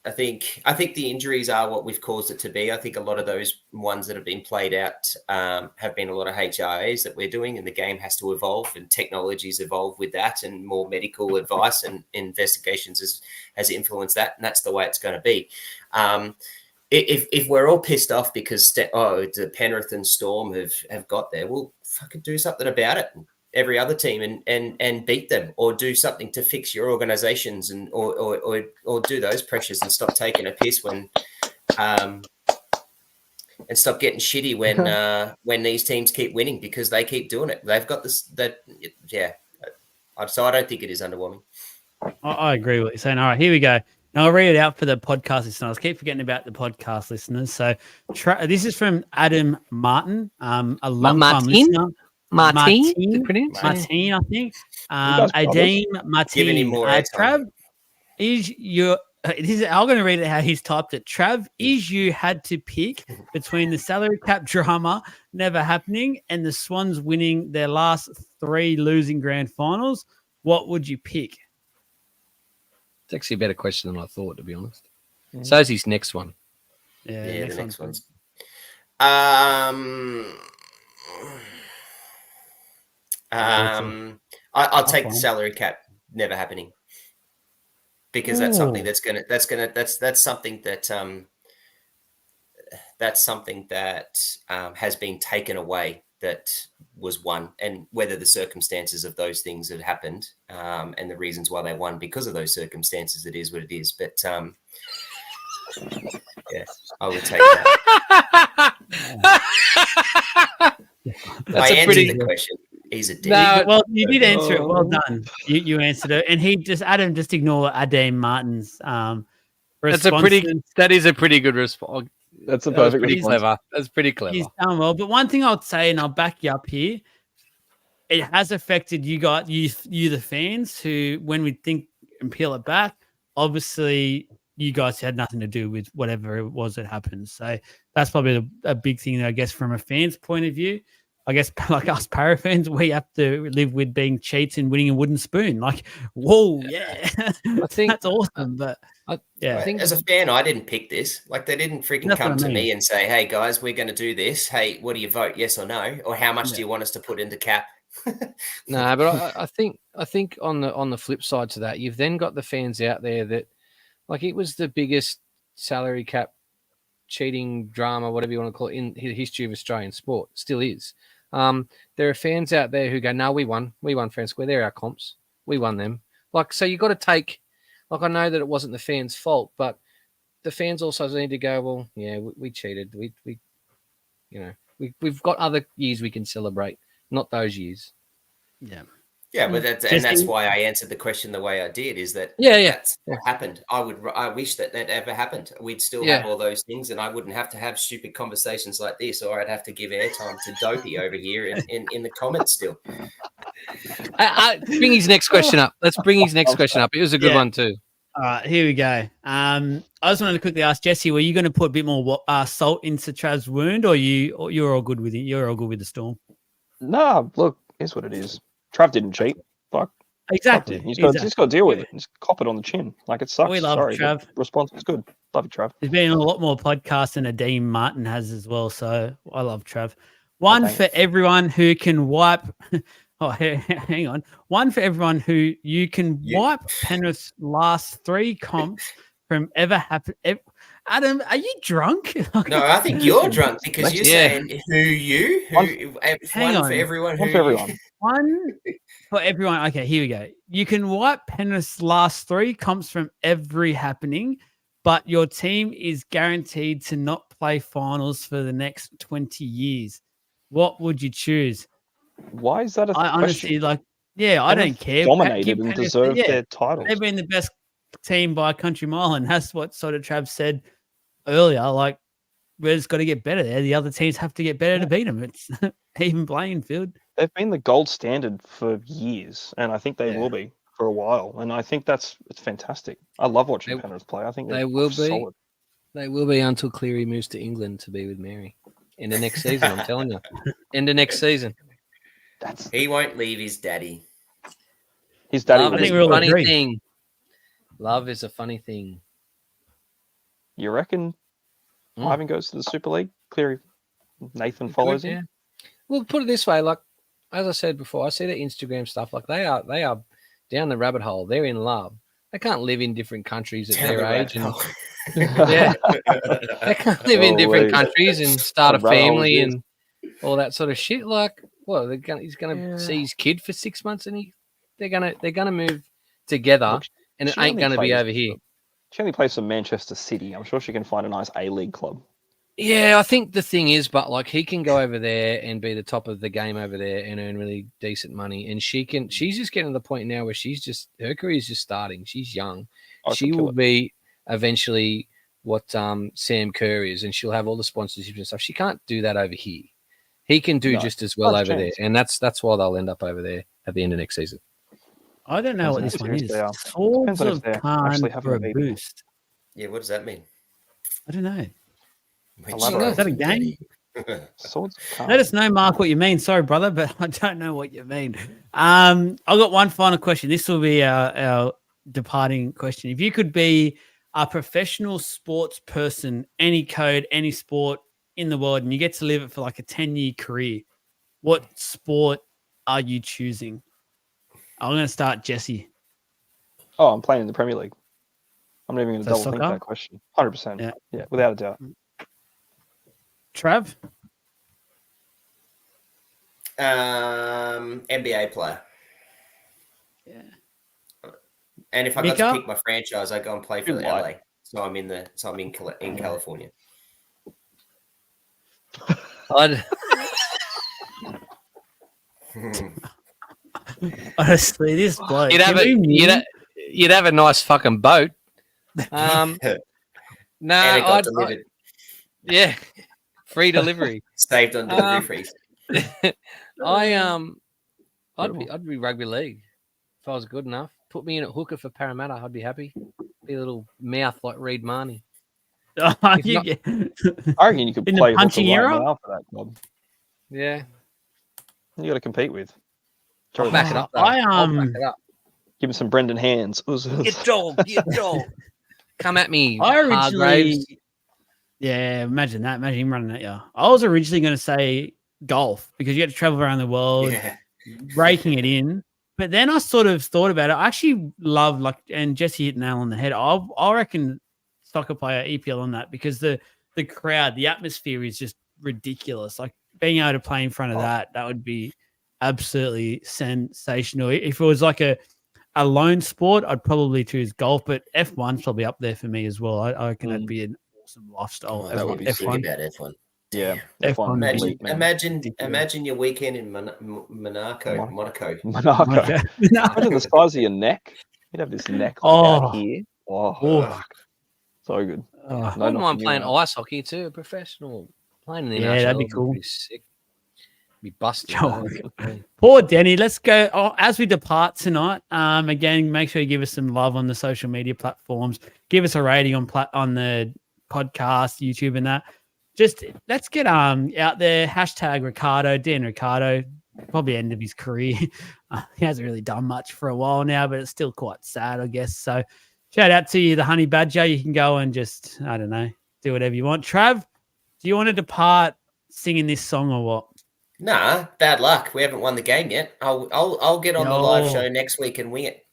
Speaker 3: I think the injuries are what we've caused it to be. I think a lot of those ones that have been played out have been a lot of HRAs that we're doing, and the game has to evolve, and technologies evolve with that, and more medical advice and investigations has influenced that, and that's the way it's going to be. If we're all pissed off because the Penrith and Storm have got there, well, fucking do something about it. Every other team and beat them, or do something to fix your organizations, and or do those pressures and stop taking a piss when and stop getting shitty when these teams keep winning, because they keep doing it. They've got this so I don't think it is underwhelming.
Speaker 1: I agree with what you're saying. All right, here we go. Now I'll read it out for the podcast listeners. I keep forgetting about the podcast listeners. So this is from Adam Martin, a long-time listener. Martin, I think. Adeem Martin. Trav, I'm going to read it how he's typed it. Trav, you had to pick between the salary cap drama never happening and the Swans winning their last 3 losing grand finals, what would you pick?
Speaker 4: It's actually a better question than I thought, to be honest. Yeah. So is his next one.
Speaker 3: Yeah, the next one's. I'll take the salary cap never happening, because that's something that's something that has been taken away, that was won, and whether the circumstances of those things had happened and the reasons why they won because of those circumstances, it is what it is. But yeah, I would take that. I answered the question. He's a dick.
Speaker 1: No, well, you did answer it. Well done. You answered it, and Adam just ignore Adeem Martin's response.
Speaker 4: That is a pretty good response.
Speaker 2: That's a perfect
Speaker 4: pretty clever. That's pretty clever.
Speaker 1: He's done well. But one thing I'll say, and I'll back you up here, it has affected you guys, you the fans, who, when we think and peel it back, obviously you guys had nothing to do with whatever it was that happened. So that's probably a big thing, I guess, from a fan's point of view. I guess, like us Para fans, we have to live with being cheats and winning a wooden spoon. Like, whoa, yeah, I think that's awesome. But
Speaker 3: I think as a fan, I didn't pick this. Like, they didn't freaking come to me and say, "Hey guys, we're going to do this. Hey, what do you vote? Yes or no? Or how much do you want us to put into cap?"
Speaker 4: No, but I think on the flip side to that, you've then got the fans out there that, like, it was the biggest salary cap cheating drama, whatever you want to call it, in the history of Australian sport. Still is. There are fans out there who go, no, we won fair square. They're our comps. We won them. Like, so you got to take, like, I know that it wasn't the fans' fault, but the fans also need to go, well, yeah, we cheated. We've got other years we can celebrate, not those years.
Speaker 1: Yeah.
Speaker 3: Yeah, but that's why I answered the question the way I did. Is that that's what happened? I wish that ever happened. We'd still have all those things, and I wouldn't have to have stupid conversations like this, or I'd have to give airtime to Dopey over here in the comments still.
Speaker 4: Bring his next question up. Let's bring his next question up. It was a good one too.
Speaker 1: All right, here we go. I just wanted to quickly ask Jesse, were you going to put a bit more salt into Trav's wound, or you're all good with it? You're all good with the storm?
Speaker 2: Nah, look, here's what it is. Trav didn't cheat. Fuck.
Speaker 1: Exactly.
Speaker 2: He's got to deal with it. Just cop it on the chin. Like, it sucks.
Speaker 1: We love Trav.
Speaker 2: Response is good. Love you, Trav.
Speaker 1: There's been a lot more podcasts than Adeem Martin has as well, so I love Trav. One for everyone who can wipe. Oh, hang on. One for everyone who you can wipe Penrith's last 3 comps from ever happen. Adam, are you drunk?
Speaker 3: No, I think you're drunk because you're saying
Speaker 1: Hang on.
Speaker 3: For everyone.
Speaker 1: One for everyone. Okay, here we go. You can wipe Penrith's last 3 comps from every happening, but your team is guaranteed to not play finals for the next 20 years. What would you choose?
Speaker 2: Why is that a question?
Speaker 1: Honestly, I don't care.
Speaker 2: Dominated and deserved their titles.
Speaker 1: They've been the best team by a country mile, and that's what sort of Trav said earlier. Like, we're just got to get better there. The other teams have to get better to beat them. It's even playing field.
Speaker 2: They've been the gold standard for years, and I think they will be for a while. And I think it's fantastic. I love watching Penrith play. I think
Speaker 4: they will be
Speaker 2: solid.
Speaker 4: They will be until Cleary moves to England to be with Mary in the next season. I'm telling you, in the next season.
Speaker 3: He won't leave his daddy.
Speaker 2: His daddy.
Speaker 4: Love is a funny thing. Love is a funny thing.
Speaker 2: You reckon Ivan goes to the Super League? Cleary, Nathan follows him.
Speaker 4: Well, put it this way, like as I said before, I see the Instagram stuff. Like they are down the rabbit hole. They're in love. They can't live in different countries at their age. They can't live in different countries and start a family and all that sort of shit. Like, well, he's gonna see his kid for 6 months, and they're gonna move together, and it ain't gonna be over here.
Speaker 2: She only plays for Manchester City. I'm sure she can find a nice A-League club.
Speaker 4: Yeah, I think the thing is, but like he can go over there and be the top of the game over there and earn really decent money, and she's just getting to the point now where her career is just starting. She's young. She will be eventually what Sam Kerr is, and she'll have all the sponsorships and stuff. She can't do that over here. He can do just as well over there, and that's why they'll end up over there at the end of next season.
Speaker 1: I don't know what this one is. Swords of Khan for a boost.
Speaker 3: Yeah, what does that mean?
Speaker 1: I don't know.
Speaker 2: Is
Speaker 1: that a game?
Speaker 2: Swords of Khan.
Speaker 1: Let us know, Mark, what you mean. Sorry, brother, but I don't know what you mean. I've got one final question. This will be our departing question. If you could be a professional sports person, any code, any sport in the world, and you get to live it for like a 10-year career, what sport are you choosing? I'm going to start Jesse.
Speaker 2: Oh, I'm playing in the Premier League. I'm not even going to double think that question. 100%. Yeah, without a doubt.
Speaker 1: Trav?
Speaker 3: NBA player.
Speaker 1: Yeah.
Speaker 3: And if I got to pick my franchise, I go and play for the LA. So I'm in California.
Speaker 1: Honestly, this bloke.
Speaker 4: You'd have a nice fucking boat. Yeah, free delivery.
Speaker 3: Saved on delivery fees.
Speaker 4: I'd be rugby league if I was good enough. Put me in at hooker for Parramatta, I'd be happy. Be a little mouth like Reed Marnie.
Speaker 2: I reckon you could play punching era right for that club.
Speaker 4: Yeah,
Speaker 2: you got to compete with.
Speaker 4: I'll back it up. I'll back it up.
Speaker 2: Give him some Brendan hands.
Speaker 4: You dog. Come at me.
Speaker 1: I originally, imagine that. Imagine him running at you. I was originally going to say golf because you get to travel around the world, breaking it in. But then I sort of thought about it. I actually love and Jesse hit the nail on the head. I reckon soccer player EPL on that because the crowd, the atmosphere is just ridiculous. Like being able to play in front of that would be absolutely sensational. If it was like a lone sport, I'd probably choose golf, but F1's probably up there for me as well. I reckon that'd be an awesome lifestyle.
Speaker 3: That would be sick about F1.
Speaker 2: Yeah,
Speaker 1: F1.
Speaker 3: Imagine your weekend in Monaco.
Speaker 2: Imagine the size of your neck. You'd have this neck out here. So good.
Speaker 4: I wouldn't mind playing ice hockey too. Professional playing in the NHL.
Speaker 1: That'd be cool.
Speaker 4: Be sick. Be busted.
Speaker 1: Poor Denny. Let's go as we depart tonight. Again, make sure you give us some love on the social media platforms. Give us a rating on the podcast, YouTube, and that. Just let's get out there. Hashtag Ricardo, Dan Ricardo, probably end of his career. He hasn't really done much for a while now, but it's still quite sad, I guess. So shout out to you, the Honey Badger. You can go and just, I don't know, do whatever you want. Trav, do you want to depart singing this song or what?
Speaker 3: Nah, bad luck. We haven't won the game yet. I'll get on the live show next week and wing it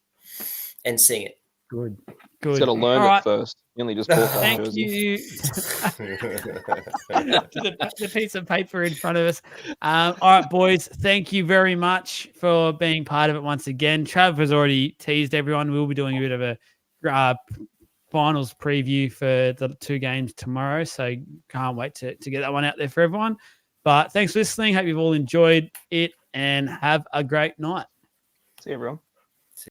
Speaker 3: and sing it.
Speaker 1: Good.
Speaker 2: He's got to learn it first. You only just bought that
Speaker 1: Thank
Speaker 2: jersey.
Speaker 1: you. the piece of paper in front of us. All right, boys. Thank you very much for being part of it once again. Trav has already teased everyone. We'll be doing a bit of a finals preview for the 2 games tomorrow. So can't wait to get that one out there for everyone. But thanks for listening. Hope you've all enjoyed it and have a great night.
Speaker 2: See you, everyone.